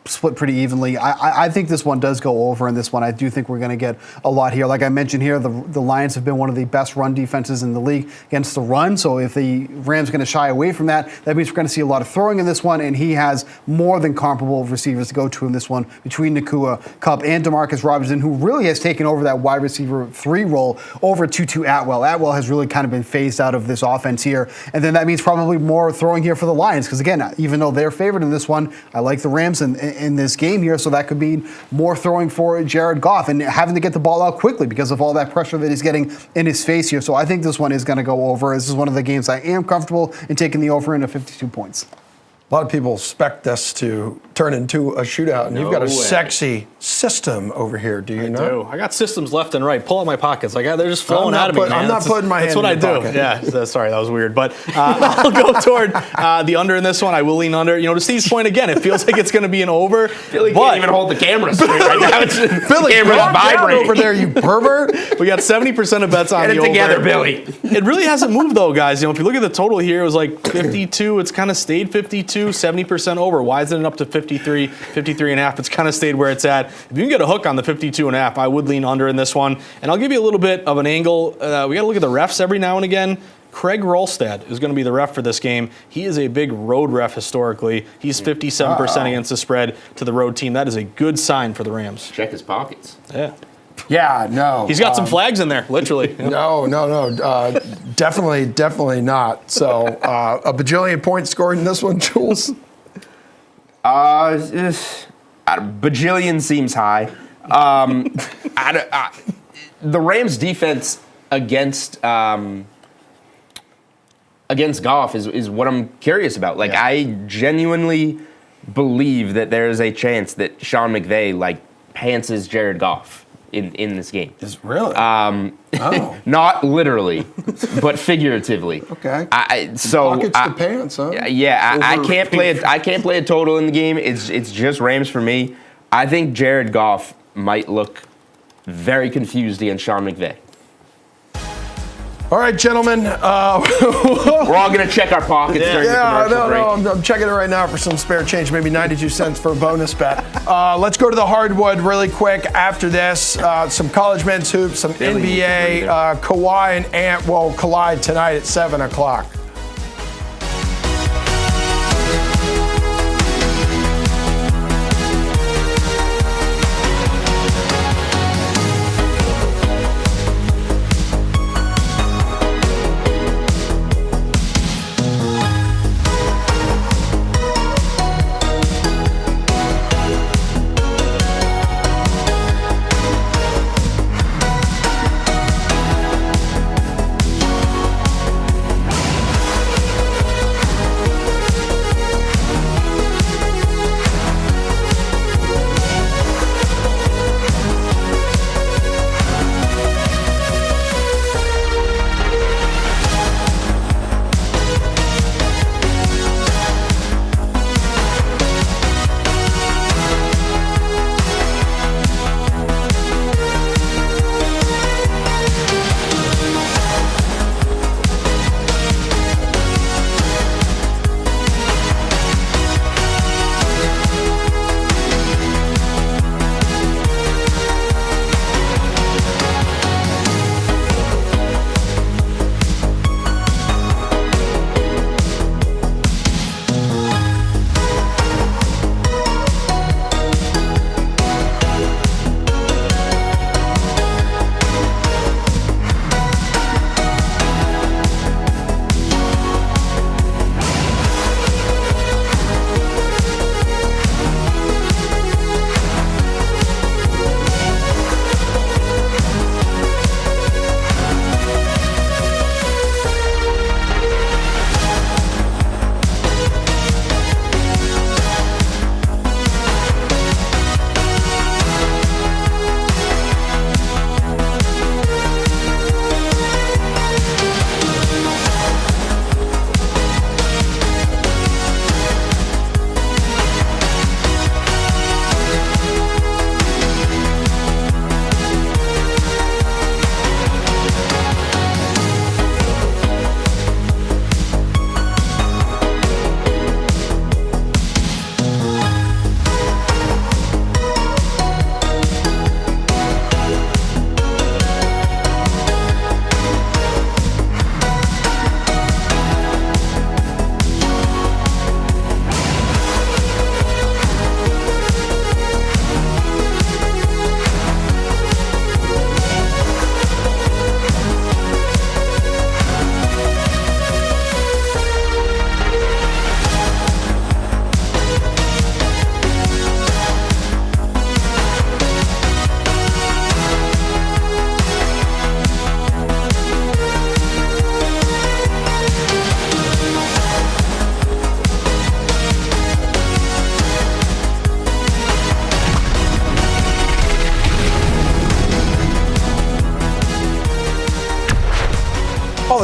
Split pretty evenly. I think this one does go over, and this one I do think we're going to get a lot here. Like I mentioned here, the Lions have been one of the best run defenses in the league against the run. So if the Rams are going to shy away from that, that means we're going to see a lot of throwing in this one, and he has more than comparable receivers to go to in this one between Nacua, Kupp, and Demarcus Robinson, who really has taken over that wide receiver 3 role over Tutu Atwell. Atwell has really kind of been phased out of this offense here, and then that means probably more throwing here for the Lions, because again, even though they're favored in this one, I like the Rams in this game here, so that could mean more throwing for Jared Goff and having to get the ball out quickly because of all that pressure that he's getting in his face here. So I think this one is going to go over. This is one of the games I am comfortable in taking the over into 52 points. A lot of people expect this to turn into a shootout, and you've got a way. sexy system over here, do you know? I got systems left and right. Pull out my pockets. They're just flowing out of me, man. I'm not putting my hand That's what in I your do. pocket. Yeah, sorry, that was weird. But I'll go toward the under in this one. I will lean under. To Steve's point again, it feels like it's going to be an over. Billy can't even hold the camera straight right now. It's Billy, camera's calm down vibrating. over there, you pervert. We got 70% of bets on Get the it over. together, Billy. It really hasn't moved though, guys. If you look at the total here, it was like 52. It's kind of stayed 52, 70% over. Why isn't it up to 53, 53 and a half? It's kind of stayed where it's at. If you can get a hook on the 52 and a half, I would lean under in this one. And I'll give you a little bit of an angle. We got to look at the refs every now and again. Craig Rolstad is going to be the ref for this game. He is a big road ref historically. He's 57% against the spread to the road team. That is a good sign for the Rams. Check his pockets. Yeah. Yeah, no. He's got some flags in there, literally. No. Definitely not. So a bajillion points scored in this one, Jules. Bajillion seems high. The Rams' defense against Goff is what I'm curious about. I genuinely believe that there is a chance that Sean McVay pantses Jared Goff in this game. Is really? Not literally, but figuratively. Okay. Pockets the pants, huh? Yeah, I can't play it. I can't play a total in the game. It's just Rams for me. I think Jared Goff might look very confused against Sean McVay. All right, gentlemen. We're all gonna check our pockets during the commercial break. I'm checking it right now for some spare change, maybe 92 cents for a bonus bet. Let's go to the hardwood really quick after this. Some college men's hoops, some NBA. Kawhi and Ant will collide tonight at 7 o'clock.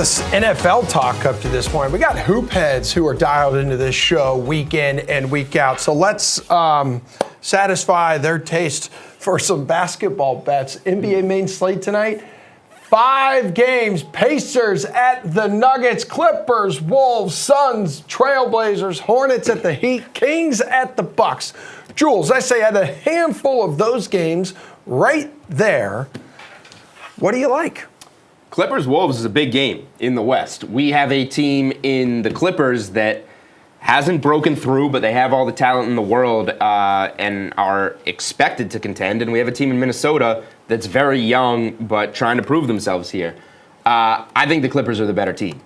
this NFL talk up to this point. We got hoop heads who are dialed into this show week in and week out. So let's satisfy their taste for some basketball bets. NBA main slate tonight. 5 games. Pacers at the Nuggets. Clippers, Wolves, Suns, Trailblazers, Hornets at the Heat, Kings at the Bucks. Jules, I say at a handful of those games right there. What do you like? Clippers Wolves is a big game in the West. We have a team in the Clippers that hasn't broken through, but they have all the talent in the world and are expected to contend. And we have a team in Minnesota that's very young but trying to prove themselves here. I think the Clippers are the better team.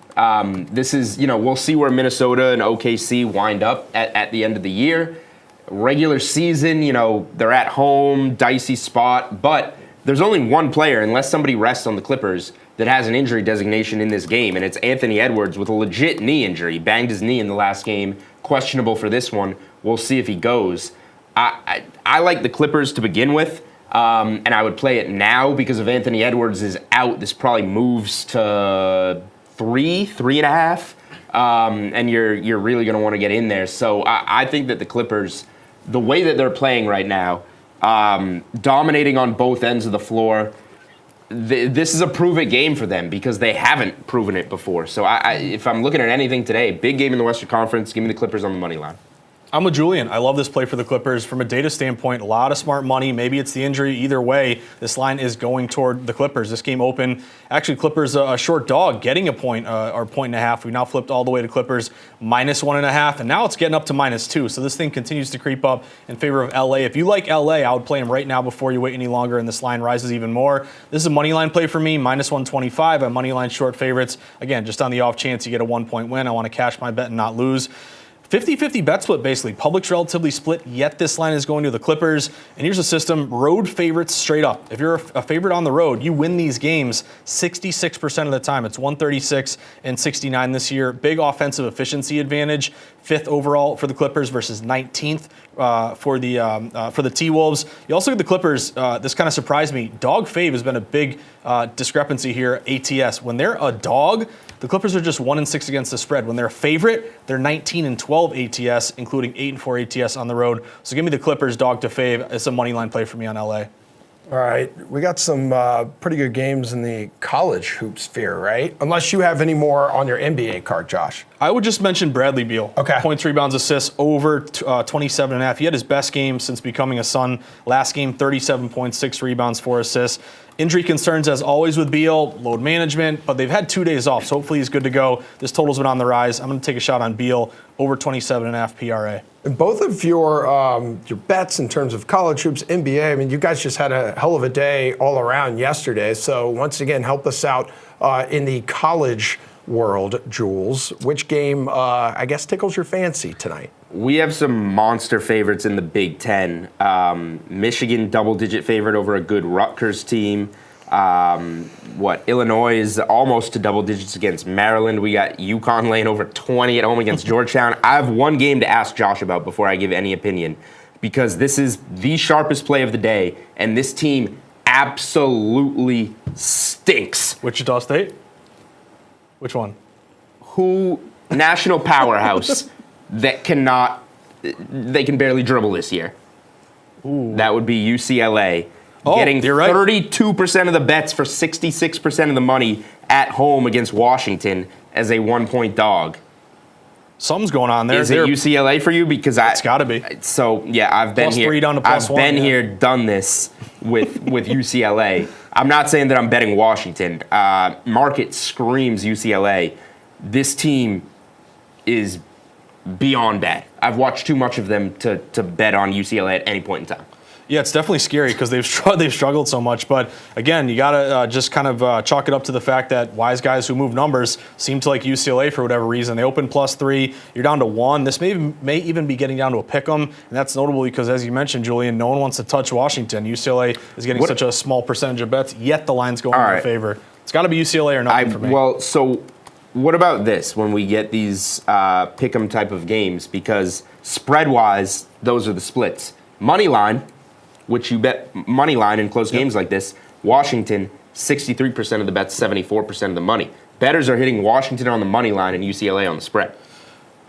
This is, we'll see where Minnesota and OKC wind up at the end of the year. Regular season, they're at home, dicey spot, but there's only one player, unless somebody rests on the Clippers, that has an injury designation in this game, and it's Anthony Edwards with a legit knee injury. He banged his knee in the last game, questionable for this one. We'll see if he goes. I like the Clippers to begin with, and I would play it now because if Anthony Edwards is out, this probably moves to 3.5, and you're really going to want to get in there. So I think that the Clippers, the way that they're playing right now, dominating on both ends of the floor, this is a prove-it game for them because they haven't proven it before. So if I'm looking at anything today, big game in the Western Conference, give me the Clippers on the money line. I'm with Julian. I love this play for the Clippers. From a data standpoint, a lot of smart money. Maybe it's the injury. Either way, this line is going toward the Clippers. This game open. Actually, Clippers a short dog, getting a point or 1.5. We now flipped all the way to Clippers -1.5, and now it's getting up to -2. So this thing continues to creep up in favor of LA. If you like LA, I would play them right now before you wait any longer, and this line rises even more. This is a money line play for me, -125. I'm money line short favorites. Again, just on the off chance you get a 1-point win, I want to cash my bet and not lose. 50-50 bet split, basically. Public's relatively split, yet this line is going to the Clippers. And here's the system. Road favorites straight up. If you're a favorite on the road, you win these games 66% of the time. It's 136 and 69 this year. Big offensive efficiency advantage. 5th overall for the Clippers versus 19th for the T-Wolves. You also get the Clippers. This kind of surprised me. Dog fave has been a big discrepancy here. ATS. When they're a dog, the Clippers are just 1-6 against the spread. When they're a favorite, they're 19-12 ATS, including 8-4 ATS on the road. So give me the Clippers dog to fave. It's a money line play for me on LA. All right, we got some pretty good games in the college hoop sphere, right? Unless you have any more on your NBA card, Josh. I would just mention Bradley Beal. Okay. Points, rebounds, assists over 27.5. He had his best game since becoming a Sun. Last game, 37 points, 6 rebounds, 4 assists. Injury concerns, as always with Beal, load management, but they've had 2 days off, so hopefully he's good to go. This total's been on the rise. I'm going to take a shot on Beal, over 27.5 PRA. And both of your bets in terms of college hoops, NBA, I mean, you guys just had a hell of a day all around yesterday. So once again, help us out in the college world, Jules. Which game, I guess, tickles your fancy tonight? We have some monster favorites in the Big Ten. Michigan double-digit favorite over a good Rutgers team. Illinois is almost to double digits against Maryland. We got UConn laying over 20 at home against Georgetown. I have one game to ask Josh about before I give any opinion, because this is the sharpest play of the day, and this team absolutely stinks. Wichita State? Which one? National powerhouse that they can barely dribble this year. Ooh. That would be UCLA. Getting you're right. 32% of the bets for 66% of the money at home against Washington as a 1-point dog. Something's going on there. Is it UCLA for you? Because It's got to be. So yeah, I've been Plus here. 3 down to plus I've 1, been yeah. here, done this with UCLA. I'm not saying that I'm betting Washington. Market screams UCLA. This team is beyond bad. I've watched too much of them to bet on UCLA at any point in time. Yeah, it's definitely scary because they've struggled so much. But again, you got to just kind of chalk it up to the fact that wise guys who move numbers seem to like UCLA for whatever reason. They open +3. You're down to 1. This may even be getting down to a pick 'em, and that's notable because, as you mentioned, Julian, no one wants to touch Washington. UCLA is getting such a small percentage of bets, yet the line's going in their favor. It's got to be UCLA or nothing for me. Well, so what about this when we get these pick 'em type of games? Because spread-wise, those are the splits. Money line, which you bet money line in close games like this, Washington, 63% of the bets, 74% of the money. bettors are hitting Washington on the money line and UCLA on the spread.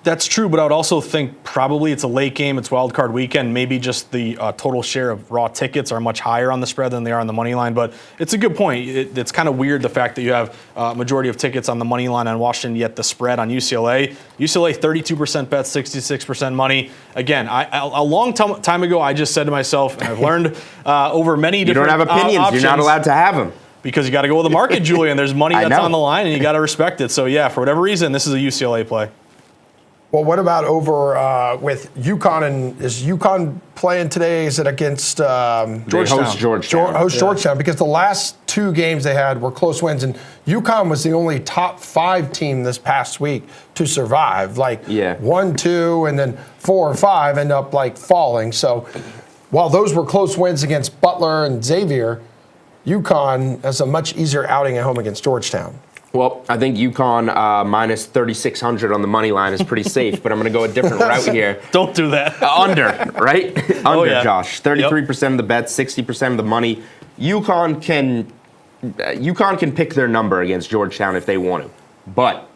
That's true, but I would also think probably it's a late game. It's wild card weekend. Maybe just the total share of raw tickets are much higher on the spread than they are on the money line. But it's a good point. It's kind of weird the fact that you have a majority of tickets on the money line on Washington, yet the spread on UCLA. UCLA 32% bet, 66% money. Again, a long time ago, I just said to myself, and I've learned over many different You don't have opinions. options, You're not allowed to have them. because you got to go with the market, Julian. There's money I that's know. on the line, and you got to respect it. So yeah, for whatever reason, this is a UCLA play. Well, what about over with UConn? And is UConn playing today? Is it against They host Georgetown. Georgetown? Because the last two games they had were close wins, and UConn was the only top 5 team this past week to survive. Like 1, 2, and then 4 or 5 end up like falling. So while those were close wins against Butler and Xavier, UConn has a much easier outing at home against Georgetown. Well, I think UConn minus 3,600 on the money line is pretty safe, but I'm going to go a different route here. Don't do that. Under, right? Under, yeah. Josh. 33% of the bets, 60% of the money. UConn can pick their number against Georgetown if they want to. But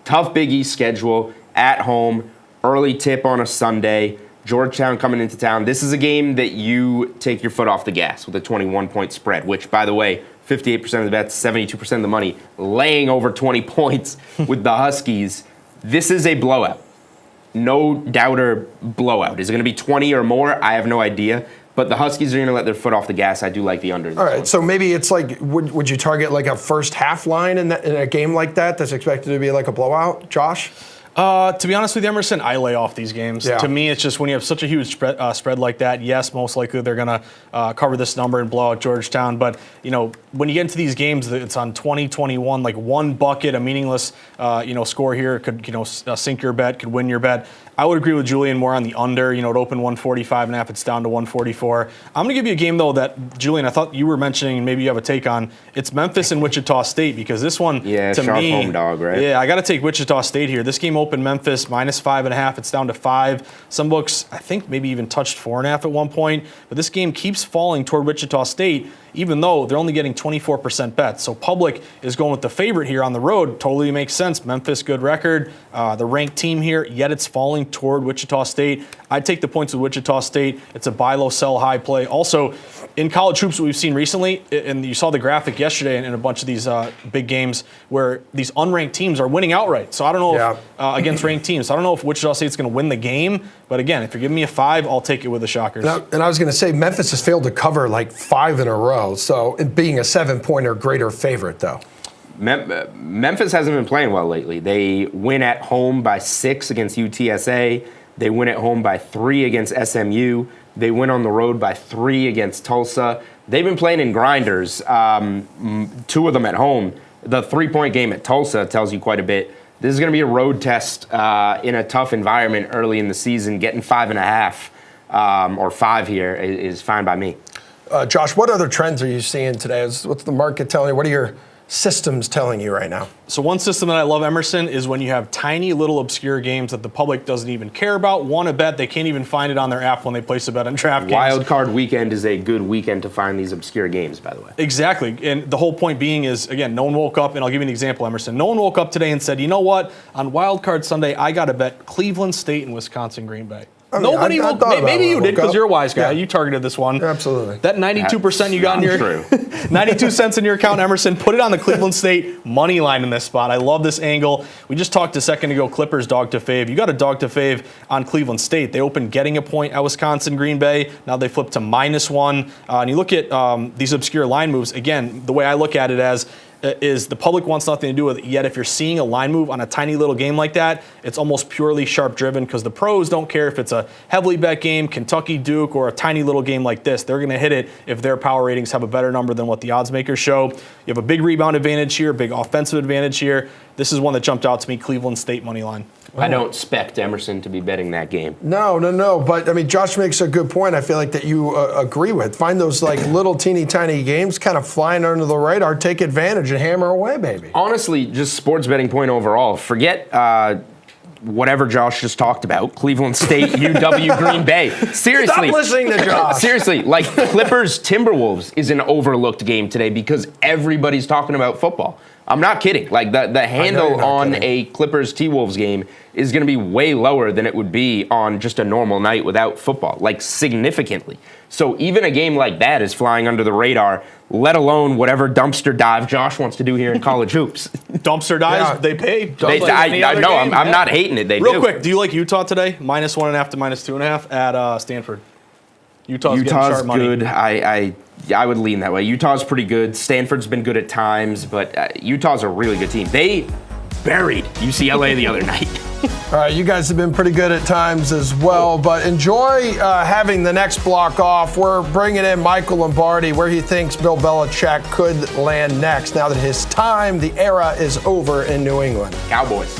tough Big East schedule, at home, early tip on a Sunday, Georgetown coming into town. This is a game that you take your foot off the gas with a 21-point spread, which, by the way, 58% of the bets, 72% of the money, laying over 20 points with the Huskies. This is a blowout. No doubter blowout. Is it going to be 20 or more? I have no idea. But the Huskies are going to let their foot off the gas. I do like the under. All right, so maybe it's like, would you target like a first half line in a game like that that's expected to be like a blowout, Josh? To be honest with you, Emerson, I lay off these games. Yeah. To me, it's just when you have such a huge spread like that, yes, most likely they're going to cover this number and blow out Georgetown. But, when you get into these games, it's on 20, 21, like one bucket, a meaningless, score here could, sink your bet, could win your bet. I would agree with Julian more on the under. It opened 145.5. It's down to 144. I'm going to give you a game, though, that, Julian, I thought you were mentioning, and maybe you have a take on. It's Memphis and Wichita State, because this one, to sharp me, home dog, right? Yeah, I got to take Wichita State here. This game opened Memphis minus 5.5. It's down to 5. Some books, I think, maybe even touched 4.5 at one point. But this game keeps falling toward Wichita State, even though they're only getting 24% bets. So public is going with the favorite here on the road. Totally makes sense. Memphis, good record. The ranked team here, yet it's falling toward Wichita State. I'd take the points with Wichita State. It's a buy low, sell high play. Also, in college hoops, what we've seen recently, and you saw the graphic yesterday in a bunch of these big games where these unranked teams are winning outright. So I don't know if, against ranked teams. So I don't know if Wichita State's going to win the game. But again, if you're giving me a 5, I'll take it with the Shockers. And I was going to say, Memphis has failed to cover like 5 in a row. So it being a 7-point or greater favorite, though. Memphis hasn't been playing well lately. They win at home by 6 against UTSA. They win at home by 3 against SMU. They win on the road by 3 against Tulsa. They've been playing in grinders, 2 of them at home. The 3-point game at Tulsa tells you quite a bit. This is going to be a road test in a tough environment early in the season. Getting 5.5 or 5 here is fine by me. Josh, what other trends are you seeing today? What's the market telling you? What are your systems telling you right now? So one system that I love, Emerson, is when you have tiny little obscure games that the public doesn't even care about, want to bet, they can't even find it on their app when they place a bet on DraftKings. Wild card weekend is a good weekend to find these obscure games, by the way. Exactly. And the whole point being is, again, no one woke up, and I'll give you an example, Emerson. No one woke up today and said, you know what, on Wild Card Sunday, I got to bet Cleveland State and Wisconsin Green Bay. I mean, Nobody I woke thought up. about Maybe it when you I did woke because up. you're a wise guy. Yeah. You targeted this one. Absolutely. That 92% you got in your True. 92 cents in your account, Emerson, put it on the Cleveland State money line in this spot. I love this angle. We just talked a second ago, Clippers dog to fave. You got a dog to fave on Cleveland State. They opened getting a point at Wisconsin Green Bay. Now they flipped to -1. And you look at these obscure line moves. Again, the way I look at it as is the public wants nothing to do with it. Yet if you're seeing a line move on a tiny little game like that, it's almost purely sharp driven because the pros don't care if it's a heavily bet game, Kentucky Duke, or a tiny little game like this. They're going to hit it if their power ratings have a better number than what the odds makers show. You have a big rebound advantage here, big offensive advantage here. This is one that jumped out to me, Cleveland State money line. I don't expect Emerson to be betting that game. No. But, I mean, Josh makes a good point I feel like that you agree with. Find those, like, little teeny tiny games kind of flying under the radar. Take advantage and hammer away, baby. Honestly, just sports betting point overall. Forget whatever Josh just talked about. Cleveland State, UW, Green Bay. Seriously. Stop listening to Josh. Seriously, like Clippers Timberwolves is an overlooked game today because everybody's talking about football. I'm not kidding. Like the handle on a Clippers T-Wolves game is going to be way lower than it would be on just a normal night without football, like significantly. So even a game like that is flying under the radar, let alone whatever dumpster dive Josh wants to do here in college hoops. Dumpster dives, they pay. I'm not hating it. They Real do. quick, do you like Utah today? -1.5 to -2.5 at Stanford. Utah's getting sharp money. good. I would lean that way. Utah's pretty good. Stanford's been good at times, but Utah's a really good team. They buried UCLA the other night. All right, you guys have been pretty good at times as well, but enjoy having the next block off. We're bringing in Michael Lombardi, where he thinks Bill Belichick could land next now that his time, the era, is over in New England. Cowboys.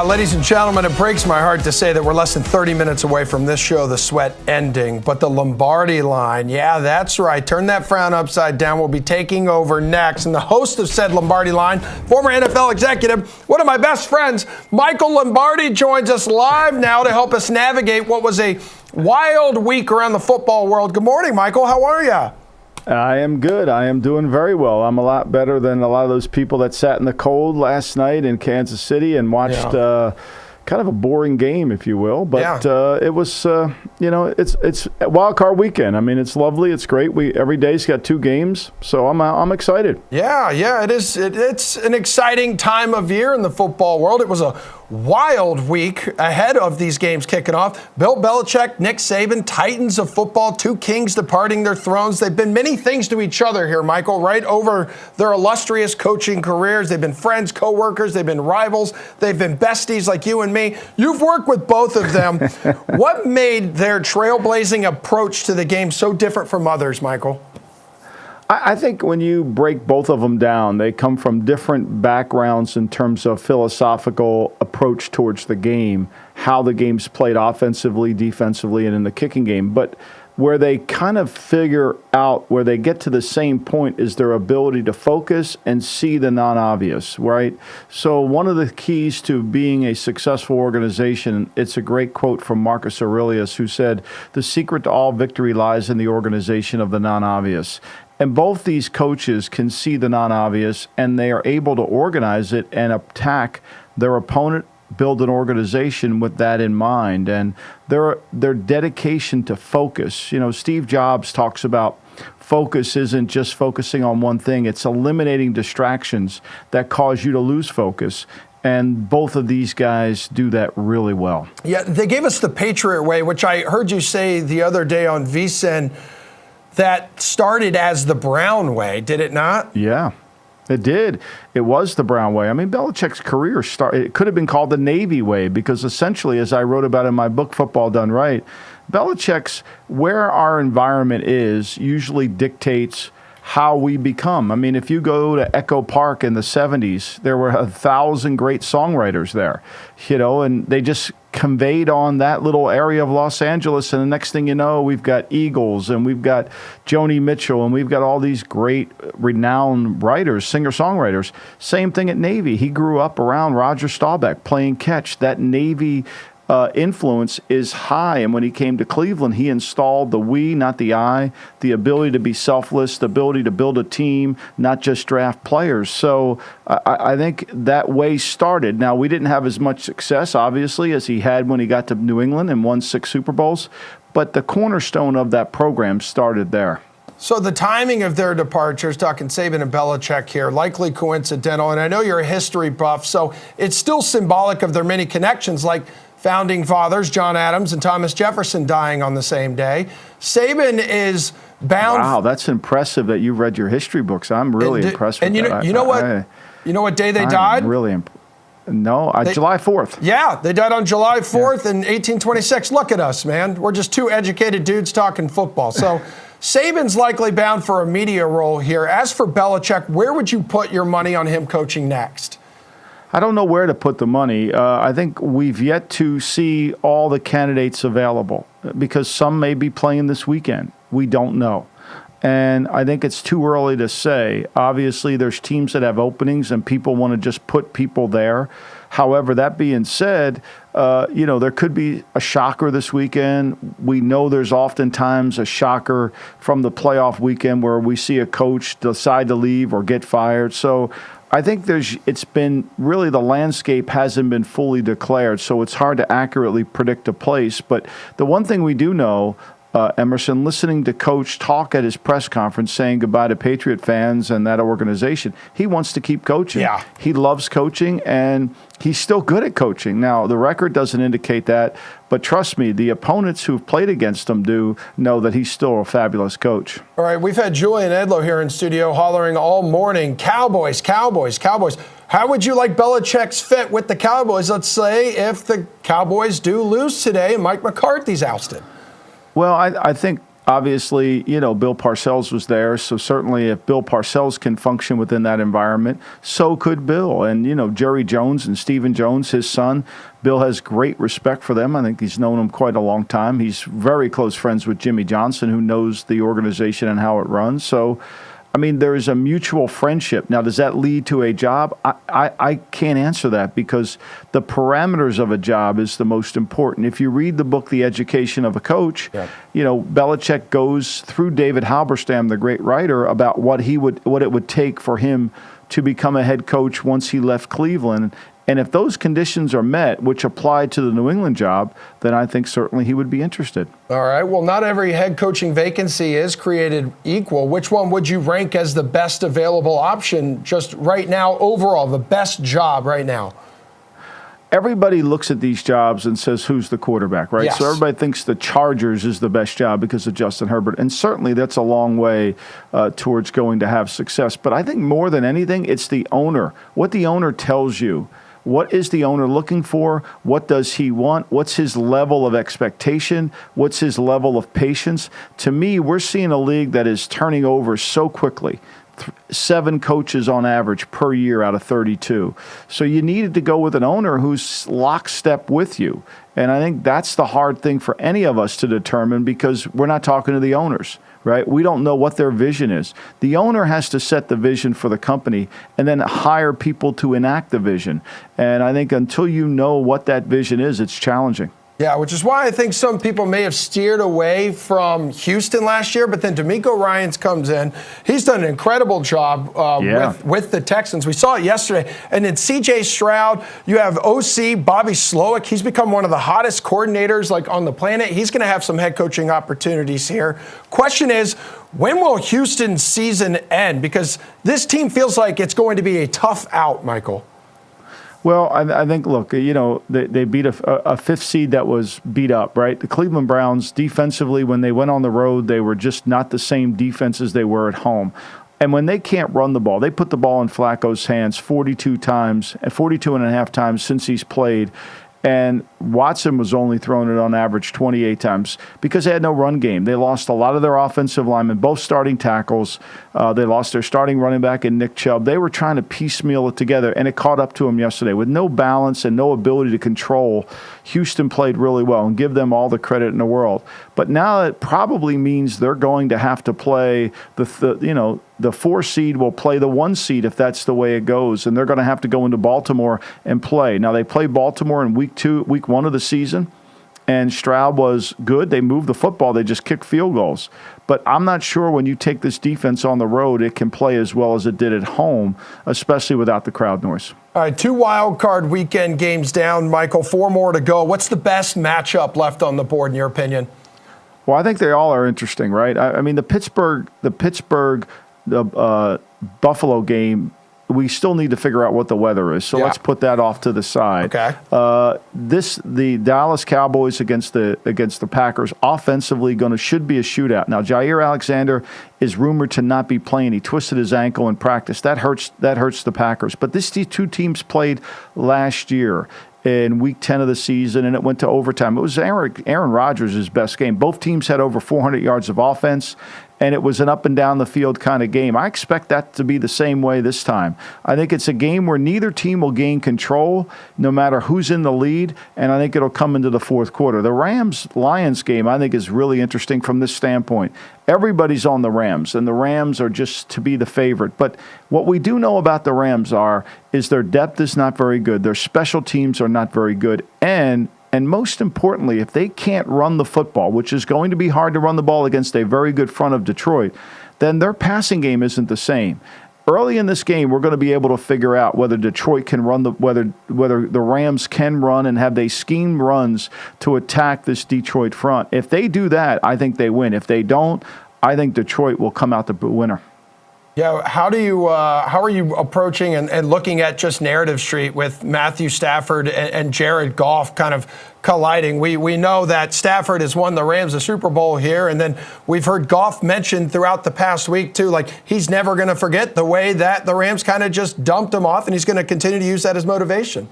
ladies and gentlemen, it breaks my heart to say that we're less than 30 minutes away from this show, The Sweat, ending. But the Lombardi line, yeah, that's right. Turn that frown upside down. We'll be taking over next. And the host of said Lombardi line, former NFL executive, one of my best friends, Michael Lombardi, joins us live now to help us navigate what was a wild week around the football world. Good morning, Michael. How are you? I am good. I am doing very well. I'm a lot better than a lot of those people that sat in the cold last night in Kansas City and watched kind of a boring game, if you will. But it was, it's a wild card weekend. I mean, it's lovely. It's great. Every day's got 2 games, so I'm excited. Yeah, it is. It's an exciting time of year in the football world. It was a wild week ahead of these games kicking off. Bill Belichick, Nick Saban, titans of football, 2 kings departing their thrones. They've been many things to each other here, Michael, right? Over their illustrious coaching careers. They've been friends, co-workers. They've been rivals. They've been besties like you and me. You've worked with both of them. What made their trailblazing approach to the game so different from others, Michael? I think when you break both of them down, they come from different backgrounds in terms of philosophical approach towards the game, how the game's played offensively, defensively, and in the kicking game. But where they kind of figure out, where they get to the same point, is their ability to focus and see the non-obvious, right? So one of the keys to being a successful organization, it's a great quote from Marcus Aurelius, who said, "The secret to all victory lies in the organization of the non-obvious." And both these coaches can see the non-obvious, and they are able to organize it and attack their opponent, build an organization with that in mind. And their dedication to focus. You know, Steve Jobs talks about focus isn't just focusing on one thing. It's eliminating distractions that cause you to lose focus. And both of these guys do that really well. Yeah, they gave us the Patriot way, which I heard you say the other day on VSiN, that started as the Brown way, did it not? Yeah, it did. It was the Brown way. I mean, Belichick's career it could have been called the Navy way, because essentially, as I wrote about in my book, Football Done Right, Belichick's where our environment is usually dictates how we become. I mean, if you go to Echo Park in the 70s, there were 1,000 great songwriters there, and they just conveyed on that little area of Los Angeles. And the next thing you know, we've got Eagles and we've got Joni Mitchell and we've got all these great renowned writers, singer-songwriters. Same thing at Navy. He grew up around Roger Staubach playing catch. That Navy influence is high. And when he came to Cleveland, he installed the we, not the I, the ability to be selfless, the ability to build a team, not just draft players. So I think that way started. Now, we didn't have as much success, obviously, as he had when he got to New England and won 6 Super Bowls. But the cornerstone of that program started there. So the timing of their departures, talking Saban and Belichick here, likely coincidental. And I know you're a history buff, so it's still symbolic of their many connections, like founding fathers John Adams and Thomas Jefferson dying on the same day. Saban is bound. Wow, that's impressive that you read your history books. I'm really impressed with that. And you know what day they died? Really July 4th. Yeah, they died on July 4th in 1826. Look at us, man. We're just 2 educated dudes talking football. So Saban's likely bound for a media role here. As for Belichick, where would you put your money on him coaching next? I don't know where to put the money. I think we've yet to see all the candidates available, because some may be playing this weekend. We don't know. And I think it's too early to say. Obviously, there's teams that have openings and people want to just put people there. However, that being said, there could be a shocker this weekend. We know there's oftentimes a shocker from the playoff weekend where we see a coach decide to leave or get fired. So I think it's been really, the landscape hasn't been fully declared, so it's hard to accurately predict a place. But the one thing we do know, Emerson, listening to Coach talk at his press conference saying goodbye to Patriot fans and that organization, he wants to keep coaching. Yeah. He loves coaching, and he's still good at coaching. Now, the record doesn't indicate that, but trust me, the opponents who've played against him do know that he's still a fabulous coach. All right, we've had Julian Edlow here in studio hollering all morning, Cowboys, Cowboys, Cowboys. How would you like Belichick's fit with the Cowboys, let's say, if the Cowboys do lose today and Mike McCarthy's ousted? Well, I think Obviously, Bill Parcells was there, so certainly if Bill Parcells can function within that environment, so could Bill. And, Jerry Jones and Stephen Jones, his son, Bill has great respect for them. I think he's known them quite a long time. He's very close friends with Jimmy Johnson, who knows the organization and how it runs. So, there is a mutual friendship. Now, does that lead to a job? I can't answer that because the parameters of a job is the most important. If you read the book, The Education of a Coach, Belichick goes through David Halberstam, the great writer, about what it would take for him to become a head coach once he left Cleveland. And if those conditions are met, which apply to the New England job, then I think certainly he would be interested. All right. Well, not every head coaching vacancy is created equal. Which one would you rank as the best available option just right now overall, the best job right now? Everybody looks at these jobs and says, who's the quarterback, right? Yes. So everybody thinks the Chargers is the best job because of Justin Herbert. And certainly that's a long way towards going to have success. But I think more than anything, it's the owner. What the owner tells you. What is the owner looking for? What does he want? What's his level of expectation? What's his level of patience? To me, we're seeing a league that is turning over so quickly. 7 coaches on average per year out of 32. So you needed to go with an owner who's lockstep with you. And I think that's the hard thing for any of us to determine because we're not talking to the owners, right? We don't know what their vision is. The owner has to set the vision for the company and then hire people to enact the vision. And I think until you know what that vision is, it's challenging. Yeah, which is why I think some people may have steered away from Houston last year, but then DeMeco Ryans comes in. He's done an incredible job with the Texans. We saw it yesterday. And then C.J. Stroud, you have OC Bobby Slowick. He's become one of the hottest coordinators on the planet. He's going to have some head coaching opportunities here. Question is, when will Houston's season end? Because this team feels like it's going to be a tough out, Michael. Well, I think, look, they beat a 5th seed that was beat up, right? The Cleveland Browns, defensively, when they went on the road, they were just not the same defense as they were at home. And when they can't run the ball, they put the ball in Flacco's hands 42 and a half times since he's played. And Watson was only throwing it on average 28 times because they had no run game. They lost a lot of their offensive linemen, both starting tackles. They lost their starting running back in Nick Chubb. They were trying to piecemeal it together, and it caught up to them yesterday. With no balance and no ability to control, Houston played really well, and give them all the credit in the world. But now it probably means they're going to have to play the 4 seed will play the 1 seed if that's the way it goes, and they're going to have to go into Baltimore and play. Now, they play Baltimore in week 1 of the season, and Stroud was good. They moved the football. They just kicked field goals. But I'm not sure when you take this defense on the road, it can play as well as it did at home, especially without the crowd noise. All right, 2 wild card weekend games down, Michael. 4 more to go. What's the best matchup left on the board, in your opinion? Well, I think they all are interesting, right? I mean, the Pittsburgh Buffalo game, we still need to figure out what the weather is. So let's put that off to the side. Okay. The Dallas Cowboys against the Packers offensively should be a shootout. Now, Jair Alexander is rumored to not be playing. He twisted his ankle in practice. That hurts the Packers. But these 2 teams played last year in week 10 of the season, and it went to overtime. It was Aaron Rodgers' best game. Both teams had over 400 yards of offense, and it was an up and down the field kind of game. I expect that to be the same way this time. I think it's a game where neither team will gain control no matter who's in the lead, and I think it'll come into the 4th quarter. The Rams-Lions game, I think, is really interesting from this standpoint. Everybody's on the Rams, and the Rams are just to be the favorite. But what we do know about the Rams is their depth is not very good. Their special teams are not very good. And most importantly, if they can't run the football, which is going to be hard to run the ball against a very good front of Detroit, then their passing game isn't the same. Early in this game, we're going to be able to figure out whether Detroit can run whether the Rams can run and have they schemed runs to attack this Detroit front. If they do that, I think they win. If they don't, I think Detroit will come out the winner. Yeah, how are you approaching and looking at just Narrative Street with Matthew Stafford and Jared Goff kind of colliding? We know that Stafford has won the Rams a Super Bowl here, and then we've heard Goff mentioned throughout the past week too, like he's never going to forget the way that the Rams kind of just dumped him off, and he's going to continue to use that as motivation.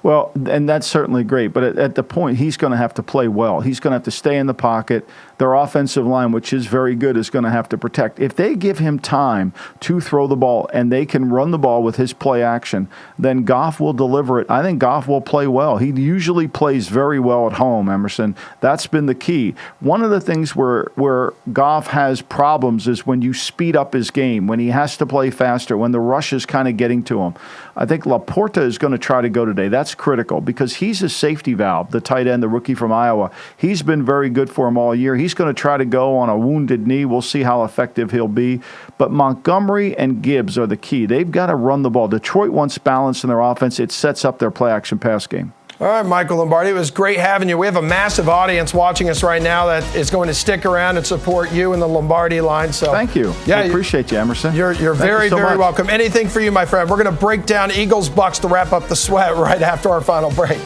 Well, and that's certainly great. But at the point, he's going to have to play well. He's going to have to stay in the pocket. Their offensive line, which is very good, is going to have to protect. If they give him time to throw the ball and they can run the ball with his play action, then Goff will deliver it. I think Goff will play well. He usually plays very well at home, Emerson. That's been the key. One of the things where Goff has problems is when you speed up his game, when he has to play faster, when the rush is kind of getting to him. I think Laporta is going to try to go today. That's critical because he's a safety valve, the tight end, the rookie from Iowa. He's been very good for him all year. He's going to try to go on a wounded knee. We'll see how effective he'll be. But Montgomery and Gibbs are the key. They've got to run the ball. Detroit wants balance in their offense. It sets up their play-action pass game. All right, Michael Lombardi, it was great having you. We have a massive audience watching us right now that is going to stick around and support you in the Lombardi line. So thank you. I appreciate you, Emerson. You're very, very welcome. Anything for you, my friend. We're going to break down Eagles-Bucks to wrap up the sweat right after our final break.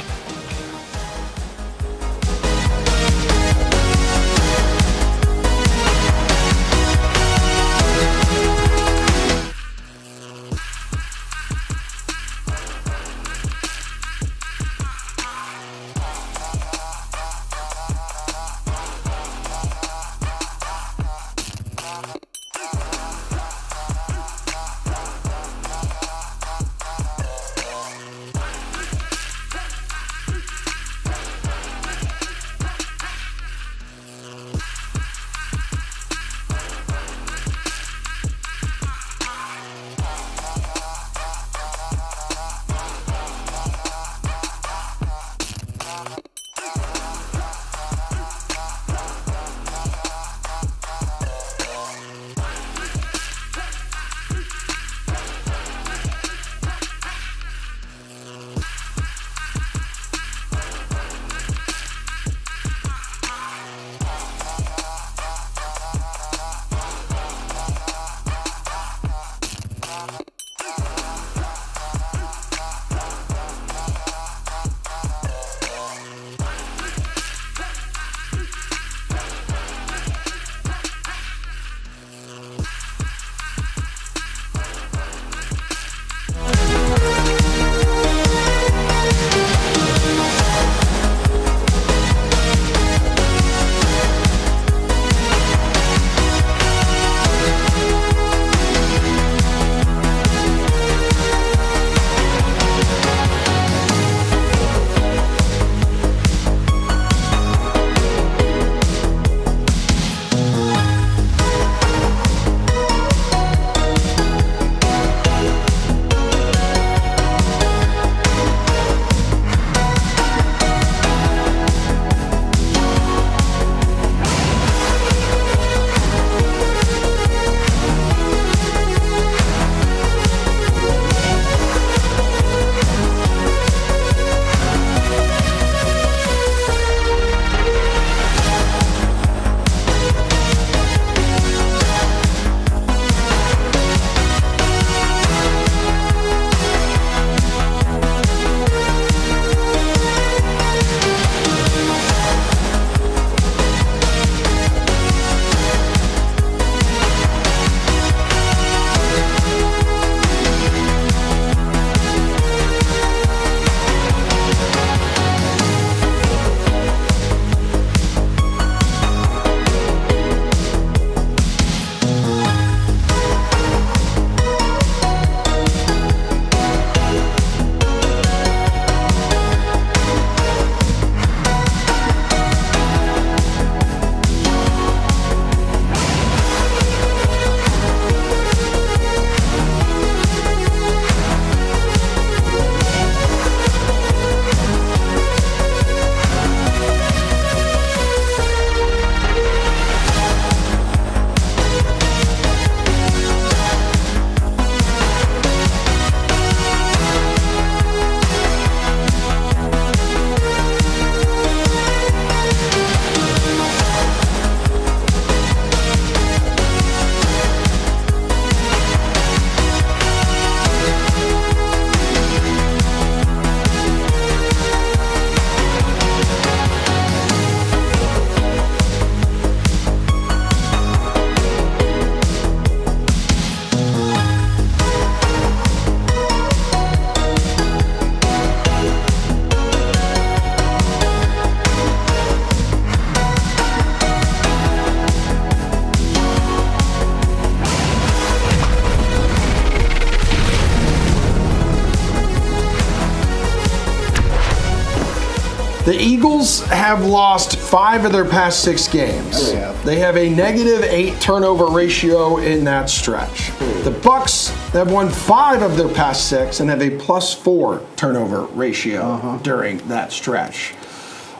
The Eagles have lost 5 of their past 6 games. They have a -8 turnover ratio in that stretch. The Bucs have won 5 of their past 6 and have a +4 turnover ratio during that stretch.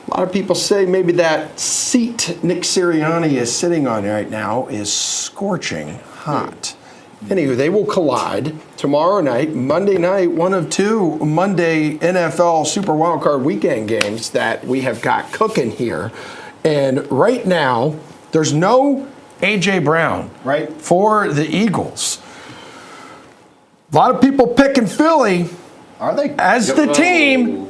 A lot of people say maybe that seat Nick Sirianni is sitting on right now is scorching hot. Anyway, they will collide tomorrow night, Monday night, one of 2 Monday NFL Super Wildcard Weekend games that we have got cooking here. And right now, there's no A.J. Brown for the Eagles. A lot of people picking Philly. Are they? As the team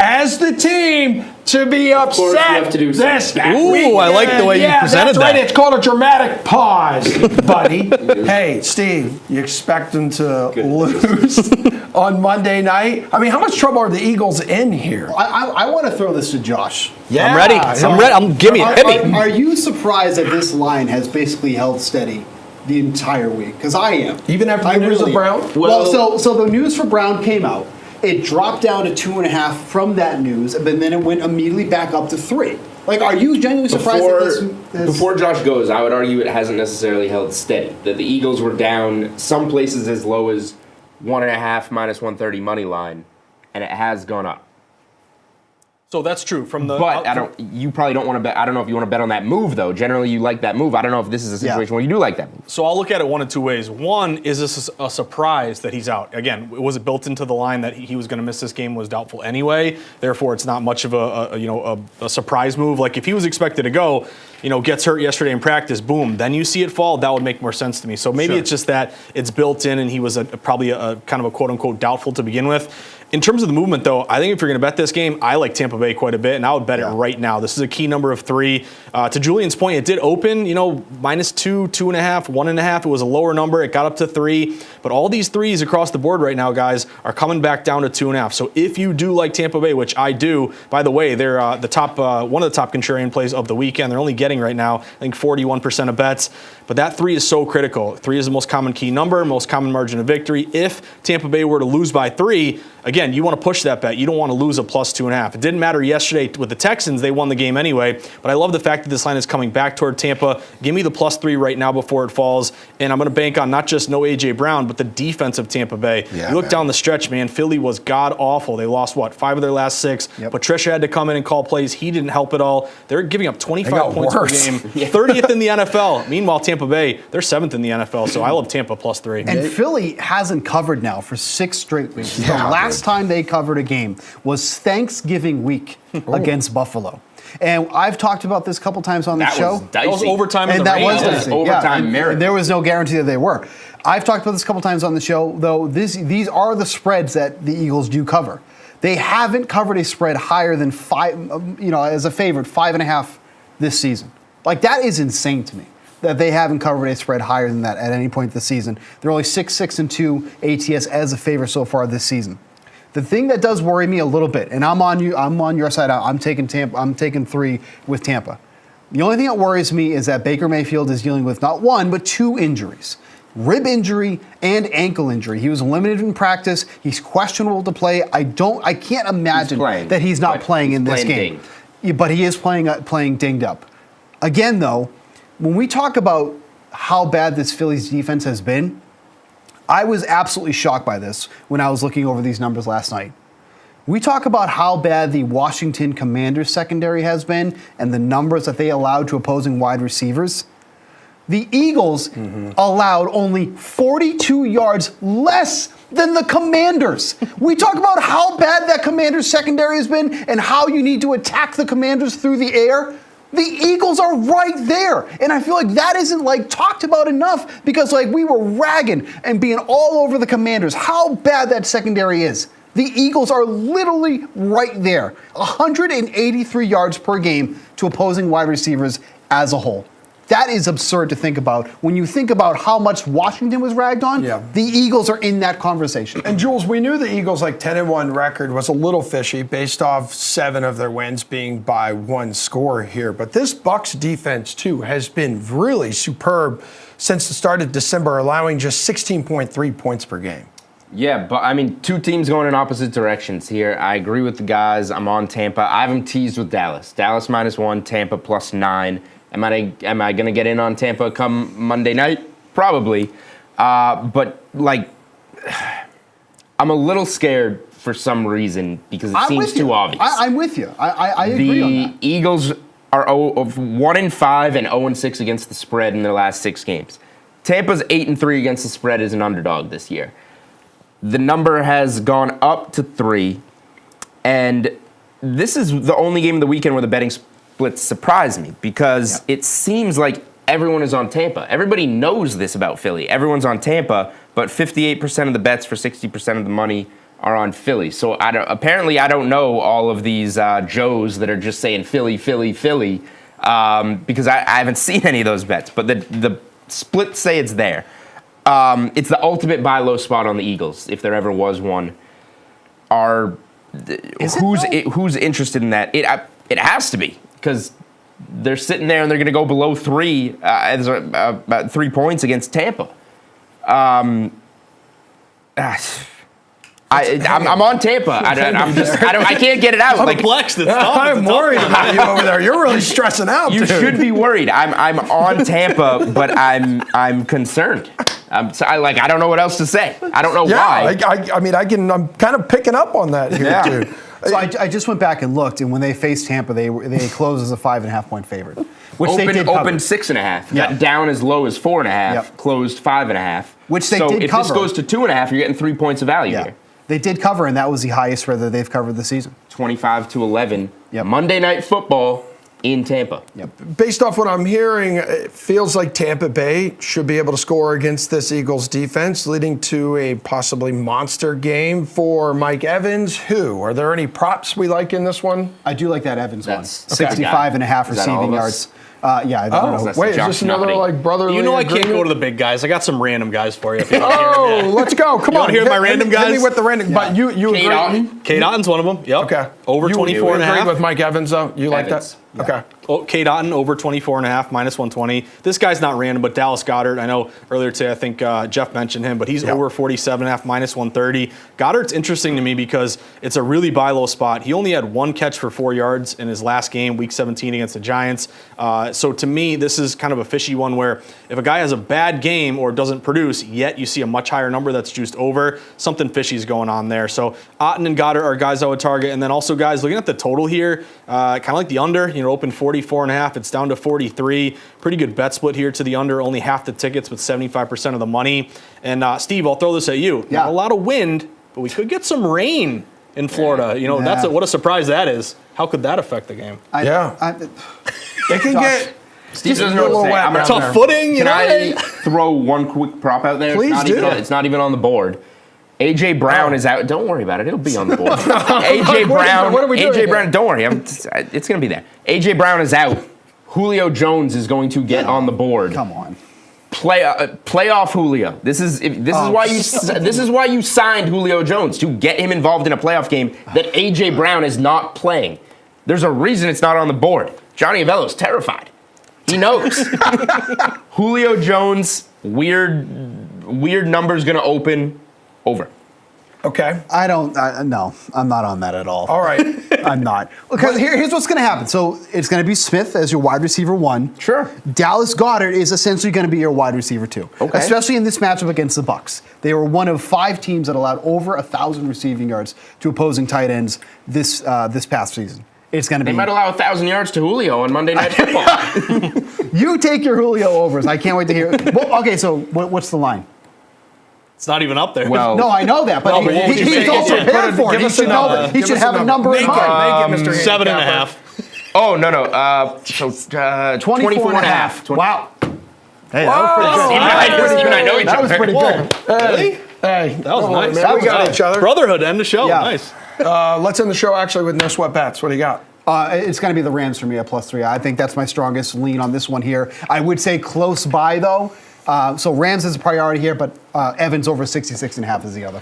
to be upset. Of course, you have to do this Ooh, I like the way you presented that's right. that. It's called a dramatic pause, buddy. Hey, Steve, you expect them to lose on Monday night? I mean, how much trouble are the Eagles in here? I want to throw this to Josh. Yeah, I'm ready. I'm ready. Give me it. Hit me. Are you surprised that this line has basically held steady the entire week? Because I am. Even after the news of Brown? Well, so the news for Brown came out. It dropped down to 2.5 from that news, but then it went immediately back up to 3. Like, are you genuinely surprised that this? Before Josh goes, I would argue it hasn't necessarily held steady. That the Eagles were down some places as low as 1.5 -130 money line, and it has gone up. So that's true. But you probably don't want to bet. I don't know if you want to bet on that move though. Generally, you like that move. I don't know if this is a situation where you do like that move. So I'll look at it one of 2 ways. One, is this a surprise that he's out? Again, was it built into the line that he was going to miss this game, was doubtful anyway? Therefore, it's not much of a surprise move. Like if he was expected to go, gets hurt yesterday in practice, boom, then you see it fall. That would make more sense to me. So maybe it's just that it's built in, and he was probably a kind of a quote unquote doubtful to begin with. In terms of the movement, though, I think if you're going to bet this game, I like Tampa Bay quite a bit, and I would bet it right now. This is a key number of 3. To Julian's point, it did open, -2, 2.5, 1.5. It was a lower number. It got up to 3. But all these 3s across the board right now, guys, are coming back down to 2.5. So if you do like Tampa Bay, which I do, by the way, they're the top one of the top contrarian plays of the weekend. They're only getting right now, I think, 41% of bets. But that 3 is so critical. 3 is the most common key number, most common margin of victory. If Tampa Bay were to lose by 3, again, you want to push that bet. You don't want to lose a +2.5. It didn't matter yesterday with the Texans. They won the game anyway. But I love the fact that this line is coming back toward Tampa. Give me the +3 right now before it falls. And I'm going to bank on not just no A.J. Brown, but the defense of Tampa Bay. You look down the stretch, man, Philly was god-awful. They lost, 5 of their last 6. Patricia had to come in and call plays. He didn't help at all. They're giving up 25 points per game. 30th in the NFL. Meanwhile, Tampa Bay, they're 7th in the NFL. So I love Tampa +3. And Philly hasn't covered now for 6 straight weeks. The last time they covered a game was Thanksgiving week against Buffalo. And I've talked about this a couple times on the show. That was overtime in and the that rain. was dicey. Overtime merit. There was no guarantee that they were. I've talked about this a couple times on the show, though. These are the spreads that the Eagles do cover. They haven't covered a spread higher than 5, as a favorite, 5.5 this season. Like, that is insane to me, that they haven't covered a spread higher than that at any point this season. They're only 6-6-2 ATS as a favorite so far this season. The thing that does worry me a little bit, and I'm on your side. I'm taking Tampa. I'm taking 3 with Tampa. The only thing that worries me is that Baker Mayfield is dealing with not 1 but 2 injuries: rib injury and ankle injury. He was limited in practice. He's questionable to play. I can't imagine that he's not playing in this game. But he is playing dinged up. Again, though, when we talk about how bad this Phillies defense has been, I was absolutely shocked by this when I was looking over these numbers last night. We talk about how bad the Washington Commanders secondary has been and the numbers that they allowed to opposing wide receivers. The Eagles allowed only 42 yards less than the Commanders. We talk about how bad that Commanders secondary has been and how you need to attack the Commanders through the air. The Eagles are right there. And I feel like that isn't talked about enough because we were ragging and being all over the Commanders, how bad that secondary is. The Eagles are literally right there. 183 yards per game to opposing wide receivers as a whole. That is absurd to think about. When you think about how much Washington was ragged on, the Eagles are in that conversation. And Jules, we knew the Eagles' 10-1 record was a little fishy based off 7 of their wins being by 1 score here. But this Bucs defense, too, has been really superb since the start of December, allowing just 16.3 points per game. Yeah, but I mean, two teams going in opposite directions here. I agree with the guys. I'm on Tampa. I have them teased with Dallas. Dallas -1, Tampa +9. Am I going to get in on Tampa come Monday night? Probably. But, like, I'm a little scared for some reason because it seems too obvious. I'm with you. I agree on that. The Eagles are 1-5 and 0-6 against the spread in their last 6 games. Tampa's 8-3 against the spread as an underdog this year. The number has gone up to 3, and this is the only game of the weekend where the betting splits surprise me because it seems like everyone is on Tampa. Everybody knows this about Philly. Everyone's on Tampa, but 58% of the bets for 60% of the money are on Philly. So apparently I don't know all of these Joes that are just saying Philly, Philly, Philly, because I haven't seen any of those bets, but the splits say it's there. It's the ultimate buy low spot on the Eagles, if there ever was one. Who's interested in that? It has to be because they're sitting there and they're going to go below 3 about 3 points against Tampa. I'm on Tampa. I can't get it out. I'm perplexed. It's tough. I'm worried about you over there. You're really stressing out. You dude. should be worried. I'm on Tampa, but I'm concerned. I don't know what else to say. I don't know why. I'm kind of picking up on that here, too. So I just went back and looked, and when they faced Tampa, they closed as a 5.5 point favorite, which they did cover. Opened 6.5, got down as low as 4.5, closed 5.5. Which they so did if cover. this goes to 2.5, you're getting 3 points of value here. They did cover, and that was the highest spread that they've covered this season. 25-11. Monday Night Football in Tampa. Based off what I'm hearing, it feels like Tampa Bay should be able to score against this Eagles defense, leading to a possibly monster game for Mike Evans. Are there any props we like in this one? I do like that Evans one. That's 65.5 receiving yards. I don't know. Wait, is this another brotherly You know I can't agreement? go to the big guys. I got some random guys for you. Let's go. Come on. Hear my random guys? Hit me with the random. But you Kate agree? Otten. Kate Otten's one of them. Yep. Okay. Over you 24 and a agree half. with Mike Evans, though? You like Evans. that? Okay. Kate Otten over 24.5, -120. This guy's not random, but Dallas Goedert. I know earlier today, I think Jeff mentioned him, but he's over 47.5, -130. Goddard's interesting to me because it's a really buy low spot. He only had 1 catch for 4 yards in his last game, Week 17 against the Giants. So to me, this is kind of a fishy one where if a guy has a bad game or doesn't produce, yet you see a much higher number that's juiced over, something fishy is going on there. So Otten and Goddard are guys I would target, and then also guys looking at the total here, kind of like the under. Open 44.5. It's down to 43. Pretty good bet split here to the under. Only half the tickets with 75% of the money. And Steve, I'll throw this at you. Not a lot of wind, but we could get some rain in Florida. That's what a surprise that is. How could that affect the game? They can get. Steve doesn't a know little what to say. wet I'm down gonna- there. Footing, Can I throw one quick prop out there? Please do. It's not even on the board. A.J. Brown is out. Don't worry about it. It'll be on the board. A.J. Brown. what are we doing A.J. here? Brown. Don't worry. It's going to be there. A.J. Brown is out. Julio Jones is going to get on the board. Come on. Playoff Julio. This is why you signed Julio Jones, to get him involved in a playoff game that A.J. Brown is not playing. There's a reason it's not on the board. Johnny Avello's terrified. He knows. Julio Jones, weird numbers going to open. Over. Okay. No, I'm not on that at all. All right. I'm not. Because here's what's going to happen. So it's going to be Smith as your wide receiver 1. Sure. Dallas Goedert is essentially going to be your wide receiver 2. Okay. Especially in this matchup against the Bucs. They were one of 5 teams that allowed over 1,000 receiving yards to opposing tight ends this past season. It's going to be. They might allow 1,000 yards to Julio on Monday Night Football. You take your Julio overs. I can't wait to hear. Well, okay, so what's the line? It's not even up there. Well, No, I know that, but No, but he's also prepared for it. He should know that. He should have a number in mind. Make it, Mr. 7.5. Oh, no. So 24 and a half. Wow. Hey, that was pretty good. Steve and I know each That was other. pretty good. Really? Hey, That was nice. man, we got each other. Brotherhood, end the show. Yeah. Nice. Let's end the show actually with no sweat bets. What do you got? It's going to be the Rams for me at +3. I think that's my strongest lean on this one here. I would say close by, though. So Rams is a priority here, but Evans over 66.5 is the other.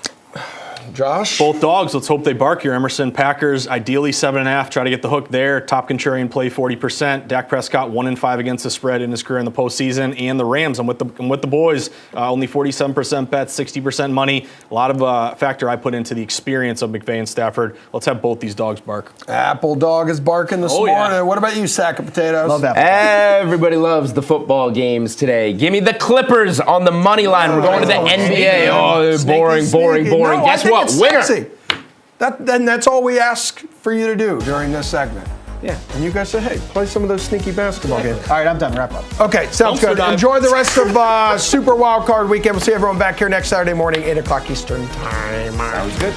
Josh? Both dogs. Let's hope they bark here. Emerson, Packers, ideally 7.5. Try to get the hook there. Top contrarian play 40%. Dak Prescott 1-5 against the spread in his career in the postseason. And the Rams. I'm with the boys. Only 47% bets, 60% money. A lot of factor I put into the experience of McVay and Stafford. Let's have both these dogs bark. Apple dog is barking this morning. Yeah. What about you, sack of potatoes? Love that. Everybody loves the football games today. Give me the Clippers on the money line. We're going to the NBA. Oh, boring. No, Guess I think what? it's Winner. sexy. Then that's all we ask for you to do during this segment. Yeah. And you guys say, hey, play some of those sneaky basketball games. All right, I'm done. Wrap up. Okay, sounds Dumpster good. dive. Enjoy the rest of Super Wild Card Weekend. We'll see everyone back here next Saturday morning, 8 o'clock Eastern Time. Sounds good.